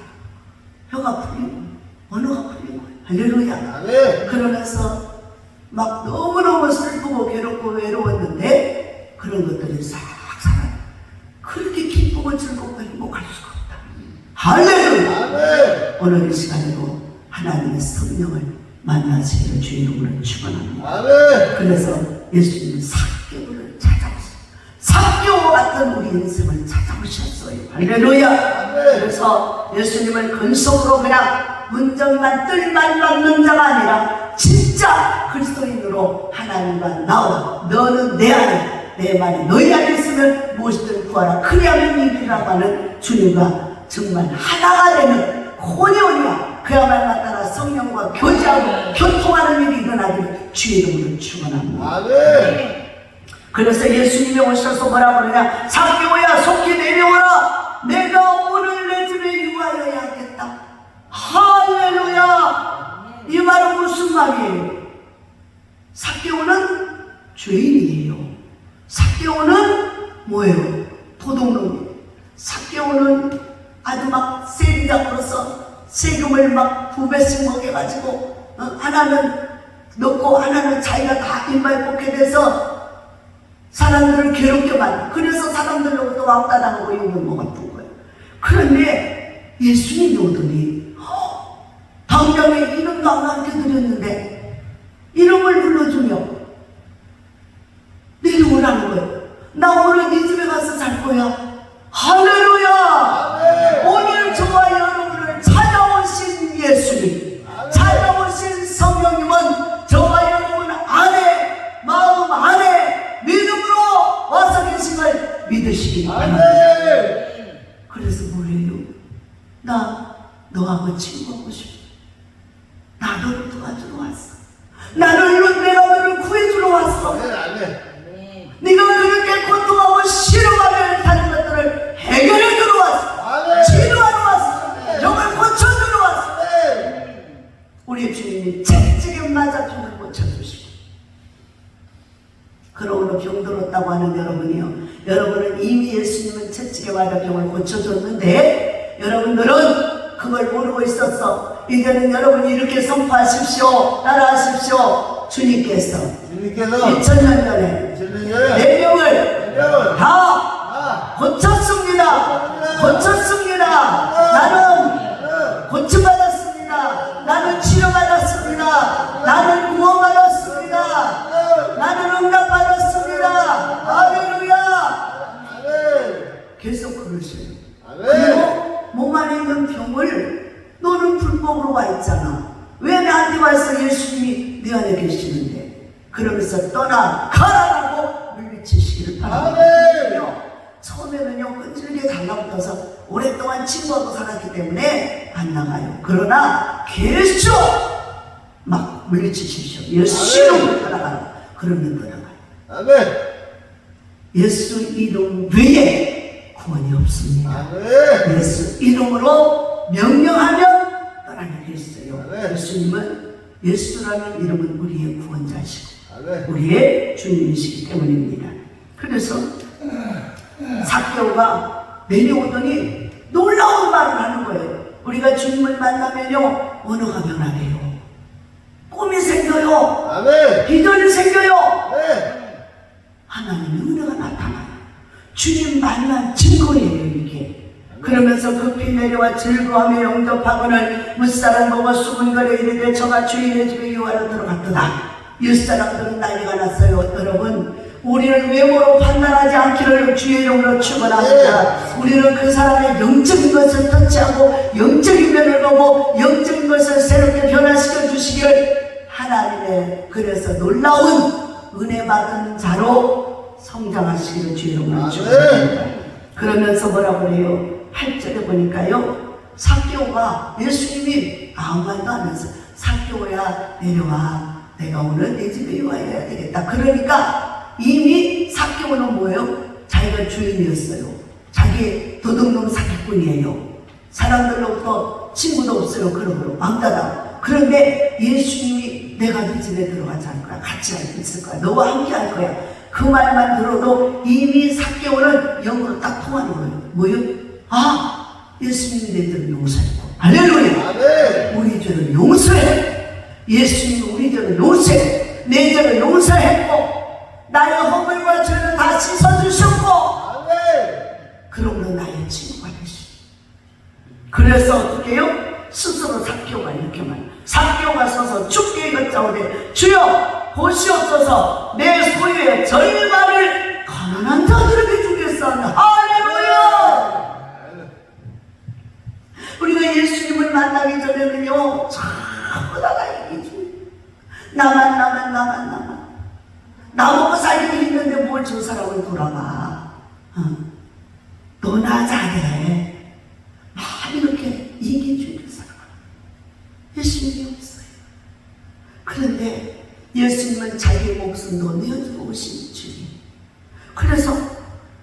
혀가 풀린 거예요. 언어가 풀린 거예요. 할렐루야. 아멘. 그러면서 막 너무너무 슬프고 괴롭고 외로웠는데 그런 것들이 싹 사라져요. 그렇게 기쁘고 즐겁고 행복할 수가 없다. 할렐루야. 아멘. 오늘 이 시간에도 하나님의 성령을 만나시기를 주의 이름으로 축원합니다. 아멘. 그래서 예수님은 삭개오를 찾아오셨어요. 삭개오 같은 우리 인생을 찾아오셨어요. 할렐루야. 그래서 예수님을 근속으로 그냥 문정만 뜰만 받는 자가 아니라 진짜 그리스도인으로 하나님과 나와 너는 내 안에 내 말이 너희 안에 있으면 무엇이든 구하라 그리하면 이루리라고 하는 주님과 정말 하나가 되는 코니온이와 그야말로 나타나 성령과 교제하고 교통하는 일이 일어나기를 주의 이름으로 축원합니다. 아멘. 그래서 예수님이 오셔서 뭐라 그러냐, 삭개오야 속히 내려오라. 내가 오늘 내 집에 유하여야 하겠다. 할렐루야. 이 말은 무슨 말이에요? 삭개오는 죄인이에요. 삭개오는 뭐예요? 도둑놈이에요. 삭개오는 아주 막 세리잡으로서 세금을 막 2배씩 먹여가지고 하나는 넣고 하나는 자기가 다 인발 뽑게 돼서 사람들을 괴롭게 만들고 그래서 사람들로부터 왕따당하고 욕을 먹었던 거예요. 그런데 예수님이 오더니 당장에 이름도 안 가르쳐드렸는데 이름을 불러주며 내려오라는 거예요. 나 오늘 네 집에 가서 살 거야. 할렐루야. 아멘. 오늘 저와 여러분을 찾아오신 예수님, 찾아오신 성령님은 저와 여러분 안에 마음 안에 믿음으로 와서 계심을 믿으시기 바랍니다. 아멘. 그래서 뭐래요? 나 너하고 친구하고 싶어. 나 너를 도와주러 왔어. 내가 너를 구해주러 왔어. 아멘. 아멘. 네가 그렇게 고통하고 싫어하며 다른 것들을 해결해주러 왔어. 아멘. 치료하러 왔어. 영을 고쳐주러 왔어. 아멘. 우리 주님이 채찍에 맞아 병을 고쳐주시고 그러므로 병들었다고 하는 여러분이요, 여러분은 이미 예수님은 채찍에 맞아 병을 고쳐줬는데 여러분들은 그걸 모르고 있었어. 이제는 여러분이 이렇게 선포하십시오. 따라하십시오. 주님께서 2000년 전에 내 병을 다 고쳤습니다. 고쳤습니다. 나는 고침받았습니다. 나는 치료받았습니다. 나는 구원받았습니다. 나는 응답받았습니다. 할렐루야. 계속 그러셔요. 그리고 몸 안에 있는 병을 너는 불법으로 와 있잖아. 왜 나한테 와서 예수님이 네 안에 계시는데? 그러면서 떠나가라고 물리치시기를 바랍니다. 처음에는요 끈질기게 달라붙어서 오랫동안 친구하고 살았기 때문에 안 나가요. 그러나 계속 막 물리치십시오. 예수 이름으로 떠나가라. 그러면 떠나가요. 예수 이름 외에 구원이 없습니다. 예수 이름으로 명령하면 떠나게 돼 있어요. 예수님은 예수라는 이름은 우리의 구원자시고 우리의 주님이시기 때문입니다. 그래서 삭개오가 내려오더니 놀라운 말을 하는 거예요. 우리가 주님을 만나면요 언어가 변하네요. 꿈이 생겨요. 비전이 생겨요. 하나님의 은혜가 나타나요. 주님 만난 증거예요 이게. 그러면서 급히 내려와 즐거워하며 영접하거늘 무사람 보고 수군거려 이르되 저가 주인의 집에 유하러 들어갔더라. 옛사람들은 난리가 났어요. 여러분 우리는 외모로 판단하지 않기를 주의 이름으로 축원합니다. 우리는 그 사람의 영적인 것을 터치하고 영적인 면을 보고 영적인 것을 새롭게 변화시켜 주시기를 하나님의 그래서 놀라운 은혜 받은 자로 성장하시기를 주의 이름으로 축원합니다. 그러면서 뭐라고 그래요? 8절에 보니까요 삭개오가 예수님이 아무 말도 안 해서 삭개오야 내려와 내가 오늘 내 집에 유하여야 되겠다. 그러니까 이미 삭개오는 뭐예요? 자기가 주인이었어요. 자기 도둑놈 사기꾼이에요. 사람들로부터 친구도 없어요. 그러므로 왕따다. 그런데 예수님이 내가 네 집에 들어가지 않을 거야. 같이 있을 거야. 너와 함께 할 거야. 그 말만 들어도 이미 삭개오는 영으로 딱 통하는 거예요. 뭐예요? 아, 예수님이 내 죄를 용서했고 할렐루야. 우리 죄를 용서해. 예수님이 우리 죄를 용서해. 내 죄를 용서했고 나의 허물과 죄를 다 씻어주셨고 그러므로 나의 친구가 되시고 그래서 어떻게 해요? 스스로 삭개오가 이렇게 말해요. 삭개오가 서서 죽게 이것자오되 주여 보시옵소서 내 소유의 절반을 가난한 자들에게 주겠사오니 할렐루야. 우리가 예수님을 만나기 전에는요 전부 다가 얘기해줘요. 나만 나보고 살기 힘든데 뭘 저 사람을 돌아봐. 너나 잘해. 막 이렇게 얘기해주는 사람 예수님이 없어요. 그런데 예수님은 자기의 목숨도 내어주고 오신 주님. 그래서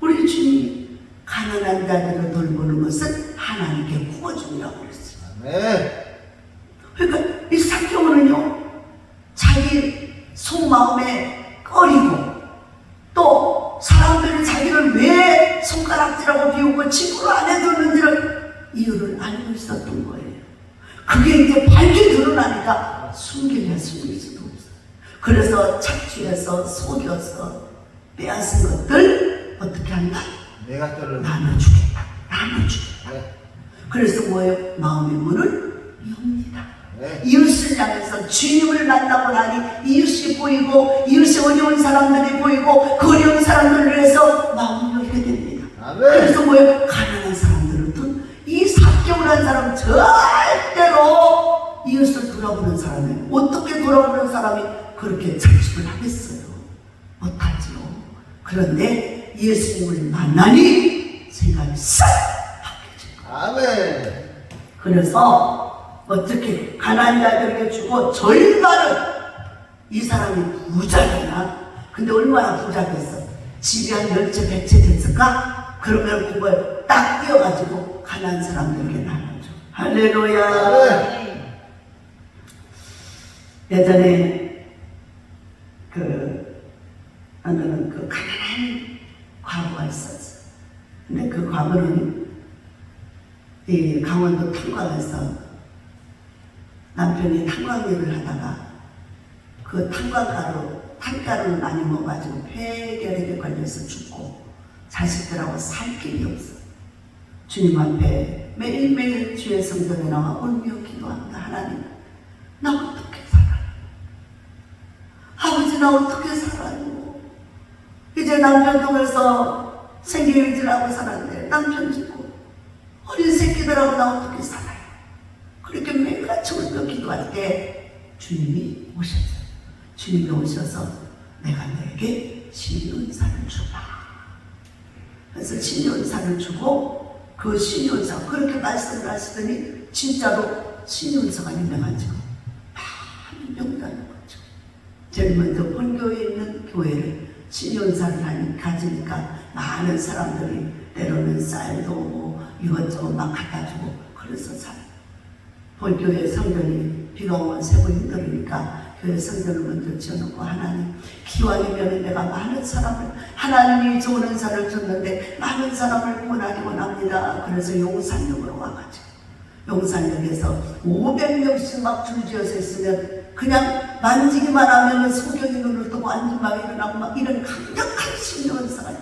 우리 주님이 가난한 자들을 돌보는 것은 하나님께 구워줌이라고 그랬어요. 그러니까 이 삭개오는요 자기 속마음에 꺼리고 또 사람들이 자기를 왜 손가락질하고 비웃고 친구를 안 해줬는지를 이유를 알고 있었던 거예요. 그게 이제 밝게 드러나니까 숨길 수도 없어요. 그래서 착취해서 속여서 빼앗은 것들 어떻게 한다? 나눠주겠다. 그래서 뭐예요? 마음의 문을 엽니다. 이웃을 향해서 주님을 만나고 나니 이웃이 보이고 이웃이 어려운 사람들이 보이고 그 어려운 사람들을 위해서 마음을 열게 됩니다. 그래서 뭐예요? 가난한 사람들은 이 삭개오라는 사람 절대로 이웃을 돌아보는 사람이 어떻게 돌아보는 사람이 그렇게 자축을 하겠어요? 못하지요. 그런데 예수님을 만나니 생각이 싹 바뀌어져요. 그래서 어떻게 가난한 자들에게 주고 절반은 이 사람이 부자잖아. 근데 얼마나 부자겠어? 집이 한 10채 100채 됐을까? 그러면 그걸 딱 띄어가지고 가난한 사람들에게 나눠줘. 할렐루야. 예전에 나는 가난한 과부가 있었어. 근데 그 과부는 이 강원도 탄광에서 남편이 탄광 일을 하다가 그 탄가루를 많이 먹어가지고 폐결핵에 걸려서 죽고 자식들하고 살 길이 없어. 주님 앞에 매일매일 주의 성전에 나와 울며 기도합니다. 하나님, 나 어떻게 살아요? 아버지, 나 어떻게 살아요? 이제 남편 통해서 생계유지하고 살았는데 남편 죽고 어린 새끼들하고 나 어떻게 살아요? 그렇게 매일같이 울며 기도할 때 주님이 오셨어요. 주님이 오셔서 내가 너에게 신유은사를 주라. 그래서 신유은사를 주고 그 신유은사 그렇게 말씀을 하시더니 진짜로 신유은사가 임해가지고 많은 병자는 거죠. 제일 먼저 본교에 있는 교회를 신유은사를 가지니까 많은 사람들이 때로는 쌀도 오고 이것저것 막 갖다 주고 그래서 살아요. 본교회 성전이 비가 오면 세고 힘들으니까 교회 성전을 먼저 지어놓고 하나님 기왕이면 내가 많은 사람을 하나님이 좋은 은사를 줬는데 많은 사람을 구원하기 원합니다. 그래서 용산역으로 와가지고 용산역에서 500명씩 막 줄지어서 있으면 그냥 만지기만 하면 소경이 눈을 뜨고 앉은 막 일어나고 막 이런 강력한 신의 은사가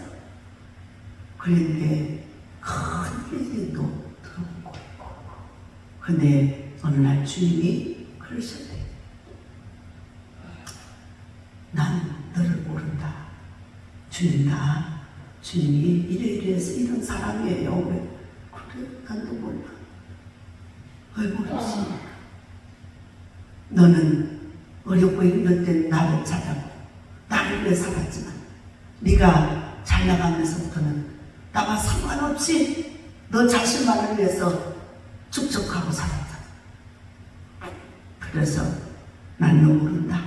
그런데 큰 빌딩도 들어오고 근데 어느 날 주님이 그러셨대요. 난 너를 모른다. 주님다. 주님이 이래서 이런 사람이에요. 왜? 그래, 난도 몰라. 왜 모르지? 너는 어렵고 힘들 때 나를 찾아고 나를 위해 살았지만 네가 잘 나가면서부터는 나와 상관없이 너 자신만을 위해서 축적하고 살았다. 그래서 난 너 모른다.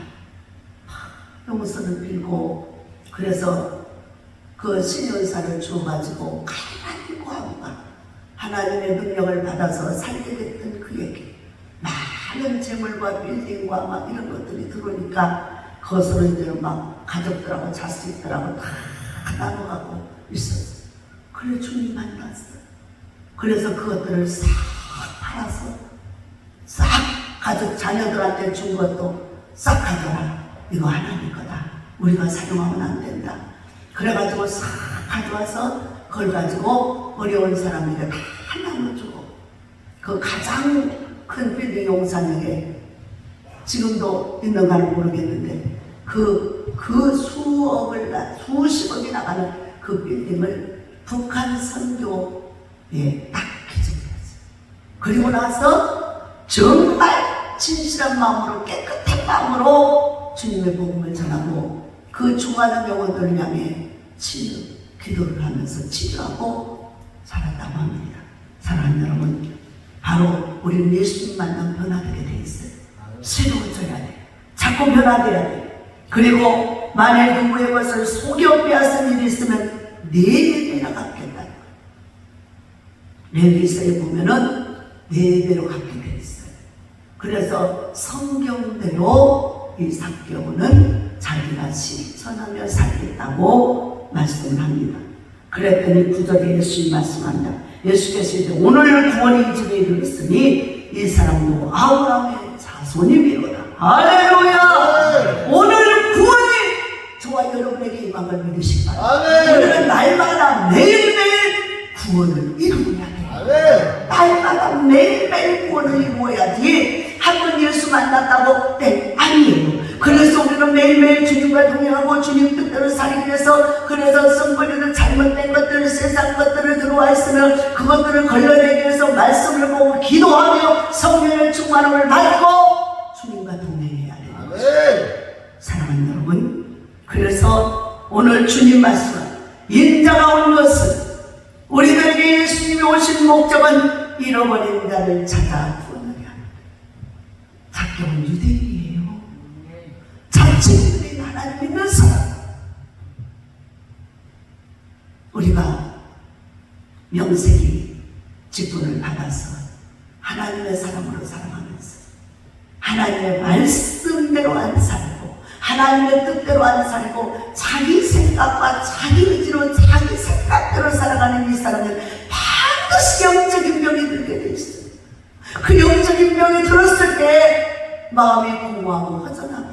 용서를 빌고 그래서 그 신유은사를 주어가지고 가만히 구하고가 하나님의 능력을 받아서 살게 됐던 그에게 많은 재물과 빌딩과 막 이런 것들이 들어오니까 거기서 이제 막 가족들하고 자식들하고 다 나눠가고 있었어. 그래 주님 만났어. 그래서 그것들을 싹 팔아서 싹 가족 자녀들한테 준 것도 싹 가져라. 이거 하나님 거다. 우리가 사용하면 안 된다. 그래가지고 싹 가져와서 그걸 가지고 어려운 사람에게 다 나눠주고 그 가장 큰 빌딩 용산역에 지금도 있는가는 모르겠는데 그 수십억이 나가는 그 빌딩을 북한 선교에 딱 기증했어요. 그리고 나서 정말 진실한 마음으로 깨끗한 마음으로 주님의 복음을 전하고 그 중하는 영혼들을 향해 기도를 하면서 치료하고 살았다고 합니다. 사랑하는 여러분, 바로 우리는 예수님 만나면 변화되게 돼 있어요. 새로워져야 돼. 자꾸 변화돼야 돼. 그리고 만일 누구의 것을 속여 빼앗은 일이 있으면 4배나 갚겠다. 레위기서에 보면은 4배로 갚게 돼 있어요. 그래서 성경대로 이 삭개오는 자기가 실천하며 살겠다고 말씀을 합니다. 그랬더니 9절에 예수님이 말씀합니다. 예수께서 이제 오늘 구원이 이 집에 이르렀으니 이 사람도 아브라함의 자손이미로다. 할렐루야! 오늘 구원이 저와 여러분에게 임한 걸 믿으시기 바랍니다. 우리는 날마다 매일매일 구원을 이루어야 돼요. 날마다 매일매일 구원을 이루어야지 한 번 예수 만났다고 땡 아니에요. 그래서 우리는 매일매일 주님과 동행하고 주님 뜻대로 살기 위해서 그래서 성거리는 잘못된 것들 세상 것들을 들어와 있으면 그것들을 걸러내기 위해서 말씀을 보고 기도하며 성령의 충만함을 받고 주님과 동행해야 돼요. 사랑하는 여러분, 그래서 오늘 주님 말씀 인자가 온 것은 우리들에게 예수님이 오신 목적은 잃어버린 자를 찾아 구원하려 합니다. 삭개오는 유대인이에요. 자칭들이 하나님 믿는 사람. 우리가 명색이 직분을 받아서 하나님의 사람으로 살아가면서 하나님의 말씀대로 안 살고 하나님의 뜻대로 안 살고 자기 생각과 자기 의지로 자기 생각대로 살아가는 이 사람은 반드시 영적인 병이 들게 돼 있어요. 그 영적인 병이 들었을 때 마음이 공허하고 허전하게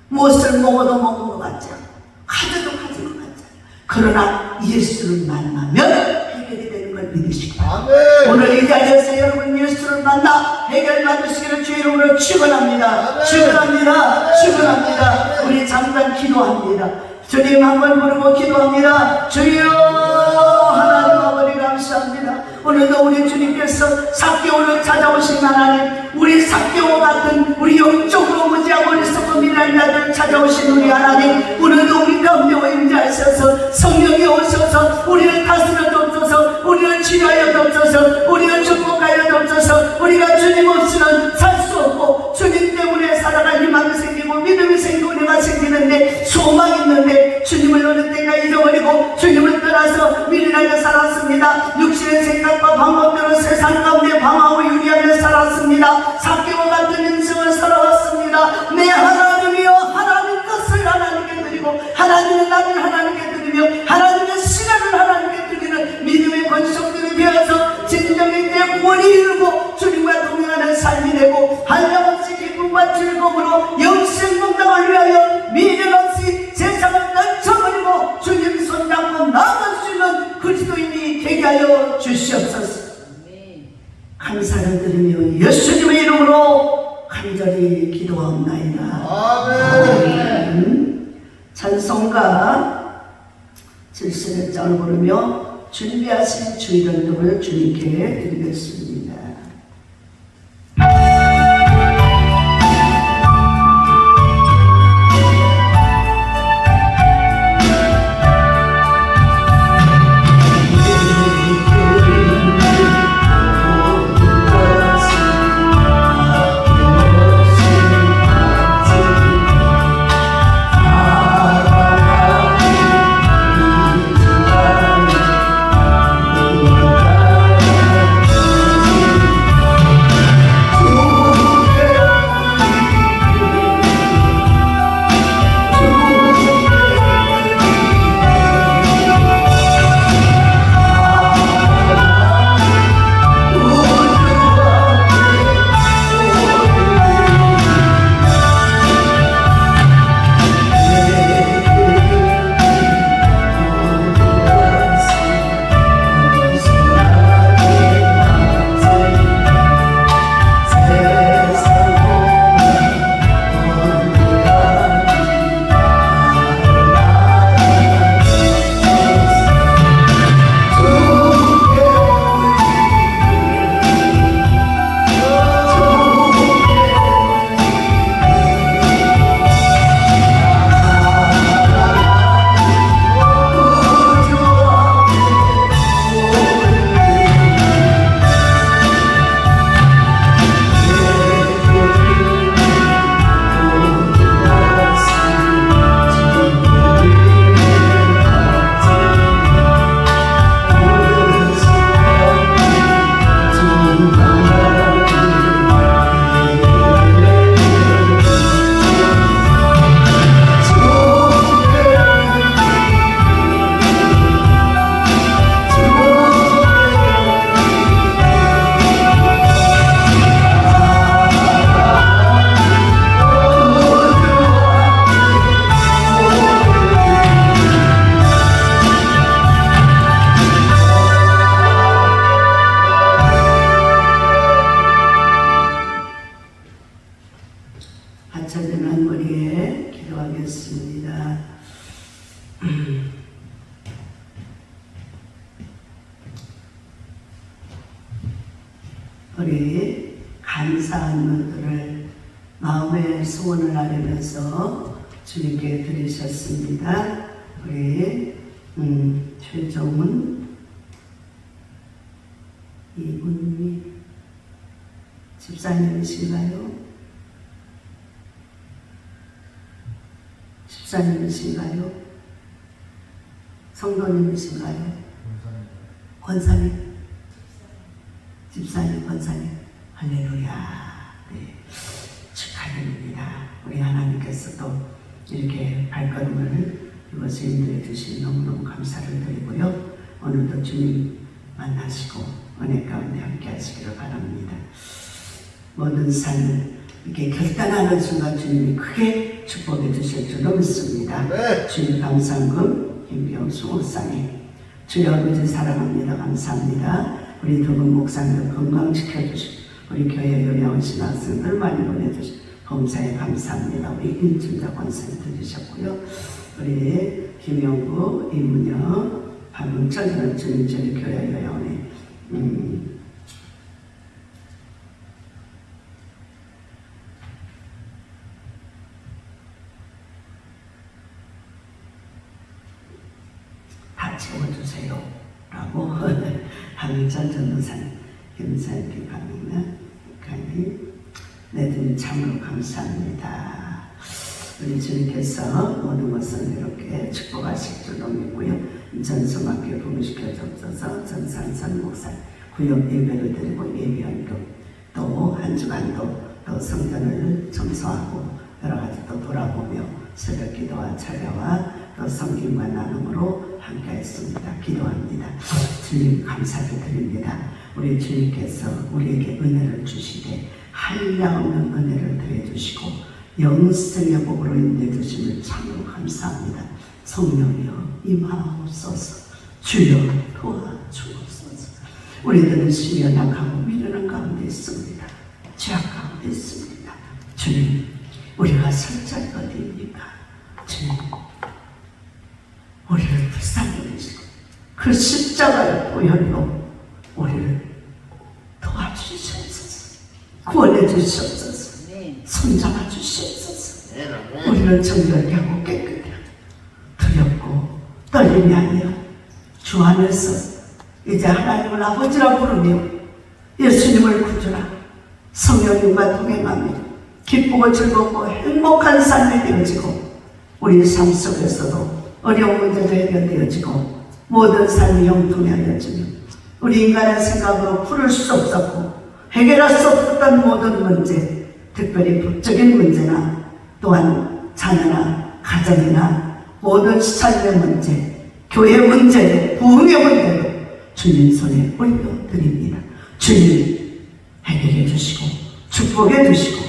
무엇을 먹어도 먹은 것 같지 않고 가져도 가진 것 같지 않고 그러나 예수를 만나면 해결이 되는 걸 믿으시기 바랍니다. 오늘 이 자리에서 여러분 예수를 만나 해결받으시기를 주의 이름으로 축원합니다. 축원합니다. 축원합니다. 우리 잠깐 기도합니다. 주님 한번 부르고 기도합니다. 주여 하나님 아버지 감사합니다. 오늘도 우리 주님께서 삭개오를 찾아오신 하나님, 우리 삭개오 같은 우리 영적으로 무지하고 어리석고 미련한 자들 찾아오신 우리 하나님, 오늘도 우리 가운데 임재하셔서 성령이 오셔서 우리를 다스려 덮소서, 우리를 치료하여 덮소서, 우리를 축복하여 덮소서. 우리가 주님 없이는 살 수 없고 주님 때문에 살아갈 희망이 생기고 믿음이 생기고 은혜가 생기는데 소망이 있는데 주님을 어느 때가 잊어버리고 주님을 떠나서 미련하게 살았습니다. 육신의 생각과 방법대로 세상 가운데 방황하고 유리하며 살았습니다. 삭개오 같은 인생을 살아왔습니다. 내 하나님이여 하나님 것을 하나님께 드리고 하나님의 나를 하나님께 드리며 하나님의 시간을 하나님께 드리는 믿음의 권속들이 되어서 진정의 내 구원이 이루고 주님과 동행하는 삶이 되고 한량없이 기쁨과 즐거움으로 영생 공당을 위하여 미련 없이 세상을 떨쳐버리고 주님 손잡고 나아갈 수 있는 그리스도인이 되게 하여 주시옵소서. 감사를 드리며 예수님의 이름으로 간절히 기도하옵나이다. 아멘. 찬송가 70장을 부르며 준비하신 주일언덕을 주님께 드리겠습니다. 받쳐지는 머리에 기도하겠습니다. 우리 감사한 것들을 마음의 소원을 아뢰면서 주님께 드리셨습니다. 우리 최정은 이분이 집사님이신가요? 집사님이신가요? 성도님이신가요? 권사님? 집사님, 권사님. 할렐루야. 네. 축하드립니다. 우리 하나님께서 또 이렇게 발걸음을 이곳에 인도해 주시니 너무너무 감사를 드리고요. 오늘도 주님 만나시고 은혜 가운데 함께 하시기를 바랍니다. 모든 삶을 이렇게 결단하는 순간 주님이 크게 축복해 주실 줄로 믿습니다. 네. 주님 감사금 김병수 목사님, 주여 아버지 사랑합니다. 감사합니다. 우리 두 분 목사님들 건강 지켜주시고 우리 교회 요양원 신학생들 많이 보내주시고 범사에 감사합니다. 우리 임춘자 권사님 들으셨고요. 우리 김영구, 이문영, 박문철 저는 주님 저희 교회 요양원에 다 채워주세요 라고 박문철 전도사님, 김사님, 박문남 네, 주님 참으로 감사합니다. 우리 주님께서 모든 것을 이렇게 축복하실 줄로 믿고요. 전성학교 부흥시켜 주옵소서. 전산선 목사 구역 예배를 드리고 예비하기로 또 한 주간도 또 성전을 청소하고 여러 가지 또 돌아보며 새벽 기도와 찬양과 또 성김과 나눔으로 함께했습니다. 기도합니다. 주님 감사를 드립니다. 우리 주님께서 우리에게 은혜를 주시되 한량없는 은혜를 더해주시고 영생의 복으로 인도해주심을 참으로 감사합니다. 성령이여 임하옵소서. 주여 도와주옵소서. 우리들은 시련하고 미련한 가운데 있습니다. 죄악 가운데 있습니다. 주님, 우리가 설 자리가 어디입니까? 주님, 우리를 불쌍히 여기시고 그 십자가의 보혈로 우리를 도와주시옵소서. 구원해 주시옵소서. 손잡아 주시옵소서. 우리를 정결케 하고 깨끗게 하고 두렵고 떨림이 아니라 주 안에서 이제 하나님을 아버지라 부르며 예수님을 구주라 성령님과 동행하며 기쁘고 즐겁고 행복한 삶이 되어지고 우리 삶 속에서도 어려운 문제도 해결되어지고 모든 삶이 형통하여지며 우리 인간의 생각으로 풀을 수 없었고 해결할 수 없었던 모든 문제, 특별히 법적인 문제나 또한 자녀나 가정이나 모든 삶의 문제, 교회 문제, 부흥의 문제도 주님 손에 올려드립니다. 주님 해결해 주시고 축복해 주시고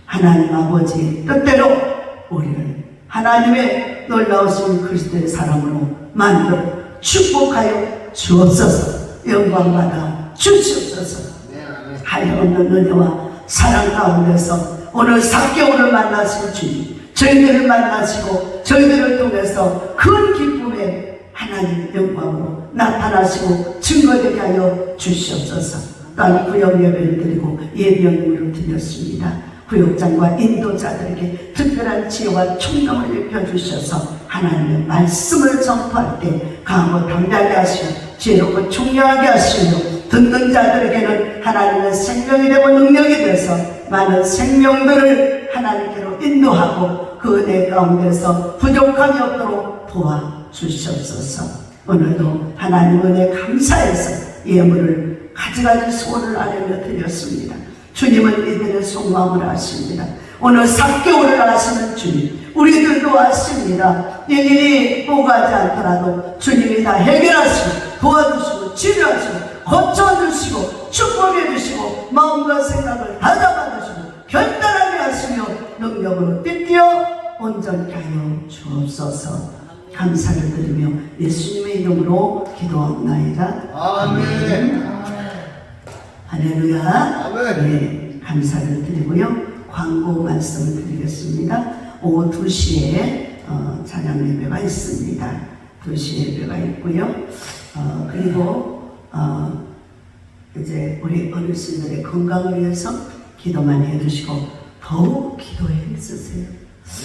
하나님 아버지의 뜻대로 우리를 하나님의 놀라우신 그리스도의 사랑으로 만들어 축복하여 주옵소서. 영광받아 주시옵소서. 한없는 은혜와 사랑 가운데서 오늘 4개월을 만나신 주님, 저희들을 만나시고 저희들을 통해서 큰 기쁨에 하나님 영광으로 나타나시고 증거되게 하여 주시옵소서. 또한 구역 예배를 드리고 예비연금으로 드렸습니다. 구역장과 인도자들에게 특별한 지혜와 총명을 입혀주셔서 하나님의 말씀을 전파할 때 강하고 당당하게 하시고 지혜롭고 총명하게 하시며 듣는 자들에게는 하나님의 생명이 되고 능력이 돼서 많은 생명들을 하나님께로 인도하고 그 은혜 가운데서 부족함이 없도록 도와주시옵소서. 오늘도 하나님 은혜 감사해서 예물을 가지가지 소원을 아뢰며 드렸습니다. 주님은 이들의 속마음을 아십니다. 오늘 4개월을 아시는 주님, 우리들도 아십니다. 일일이 오가지 않더라도 주님이 다 해결하시고 도와주시고 치료하시고 고쳐주시고 축복해주시고 마음과 생각을 다잡아주시고 결단하게 하시며 능력으로 뛰어 온전케 하여 주옵소서. 감사를 드리며 예수님의 이름으로 기도하옵나이다. 아멘. 할렐루야. 아멘. 네, 감사를 드리고요. 광고 말씀을 드리겠습니다. 오후 2시에 찬양 예배가 있습니다. 2시 예배가 있고요. 그리고 이제 우리 어르신들의 건강을 위해서 기도 많이 해주시고 더욱 기도해 주세요.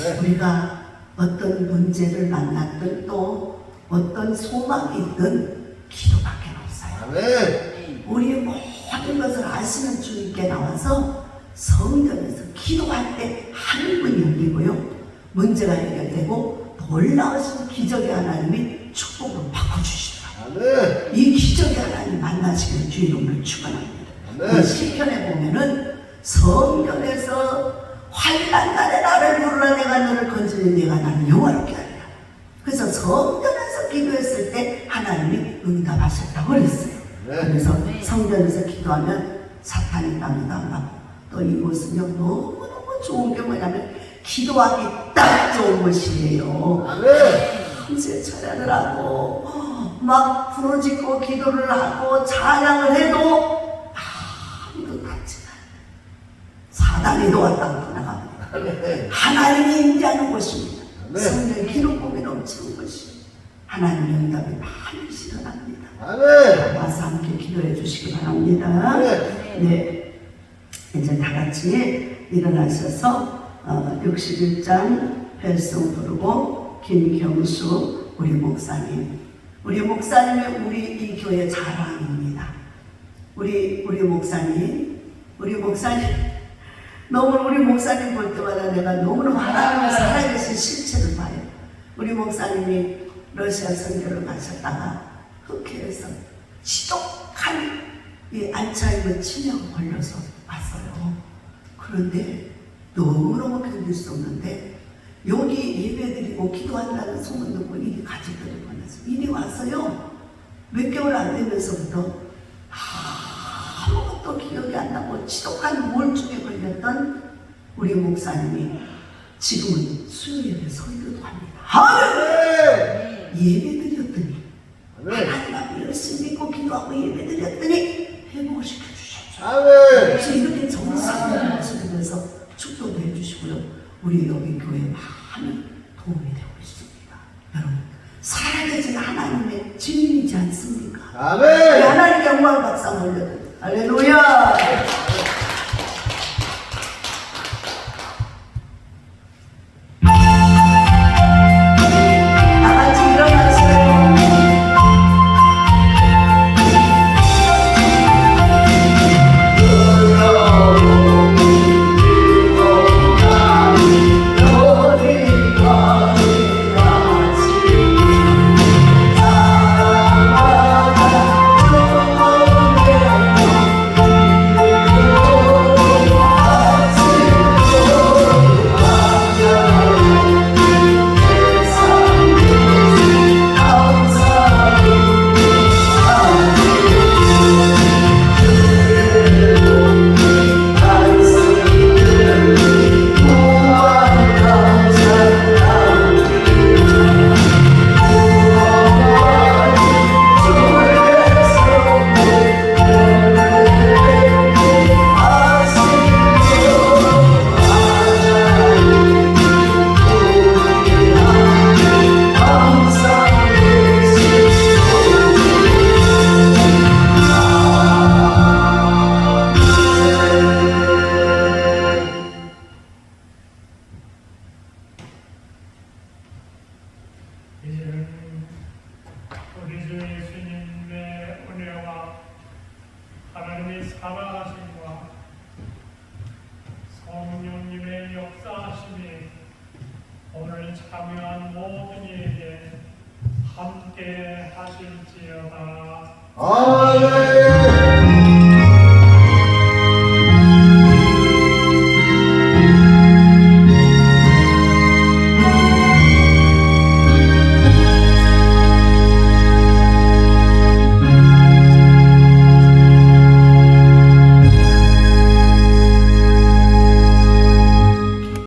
네. 우리가 어떤 문제를 만났든 또 어떤 소망이 있든 기도밖에 없어요. 아멘. 우리의 모든 것을 아시는 주님께 나와서 성전에서 기도할 때 하늘문이 열리고요. 문제가 해결되고 놀라우신 기적의 하나님이 축복으로 바꿔주시더라고요. 아멘. 이 기적의 하나님 만나시기를 주의 이름으로 축원합니다. 아멘. 시편에 보면은 성전에서 환난 날에 나를 부르라 내가 너를 건지니 내가 나를 영화롭게 하리라. 그래서 성전에서 기도했을 때 하나님이 응답하셨다고 그랬어요. 그래서 성전에서 기도하면 사탄이 땅에도 안 가고 또 이곳은요 너무너무 좋은 게 뭐냐면 기도하기 딱 좋은 곳이에요. 밤새 찬양을 하고 막 부르짖고 기도를 하고 찬양을 해도 아무도 닿지 않아요. 사단이 도왔다고 떠나갑니다. 하나님이 임재하는 곳입니다. 성령 기록복이 넘치는 곳이 하나님의 응답이 반드시 일어납니다. 와서 함께 기도해 주시기 바랍니다. 네, 이제 다 같이 일어나셔서 61장 벨송 부르고 김경수 우리 목사님이 우리 이 교회 자랑입니다. 우리 목사님 너무 우리 목사님 볼 때마다 내가 너무너무 하나님의 살아계신 실체를 봐요. 우리 목사님이 러시아 선교를 가셨다가 흑해에서 지독한 이 알츠하이머 치매가 걸려서 왔어요. 그런데 너무너무 견딜 수 없는데 여기 예배드리고 기도한다는 소문 듣고 이리 가족들이 보내서 이리 왔어요. 몇 개월 안 되면서부터 아무것도 기억이 안 나고 지독한 우울증에 걸렸던 우리 목사님이 지금은 수요일에 설교도 합니다. 예배드렸더니 하나님 앞에 열심히 믿고 기도하고 예배드렸더니 회복을 시켜주셨죠. 그래서 이렇게 정상을 모시면서 축도도 해주시고요. 우리 여기 교회에 많은 도움이 되고 있습니다. 여러분 살아계신 하나님의 증인이지 않습니까? 우리 하나님께 영광 박수 한번 올려드립니다. 할렐루야. 이제는 우리 주 예수님의 은혜와 하나님의 살아가심과 성령님의 역사하심이 오늘 참여한 모든 이에게 함께 하실지어다. 아멘.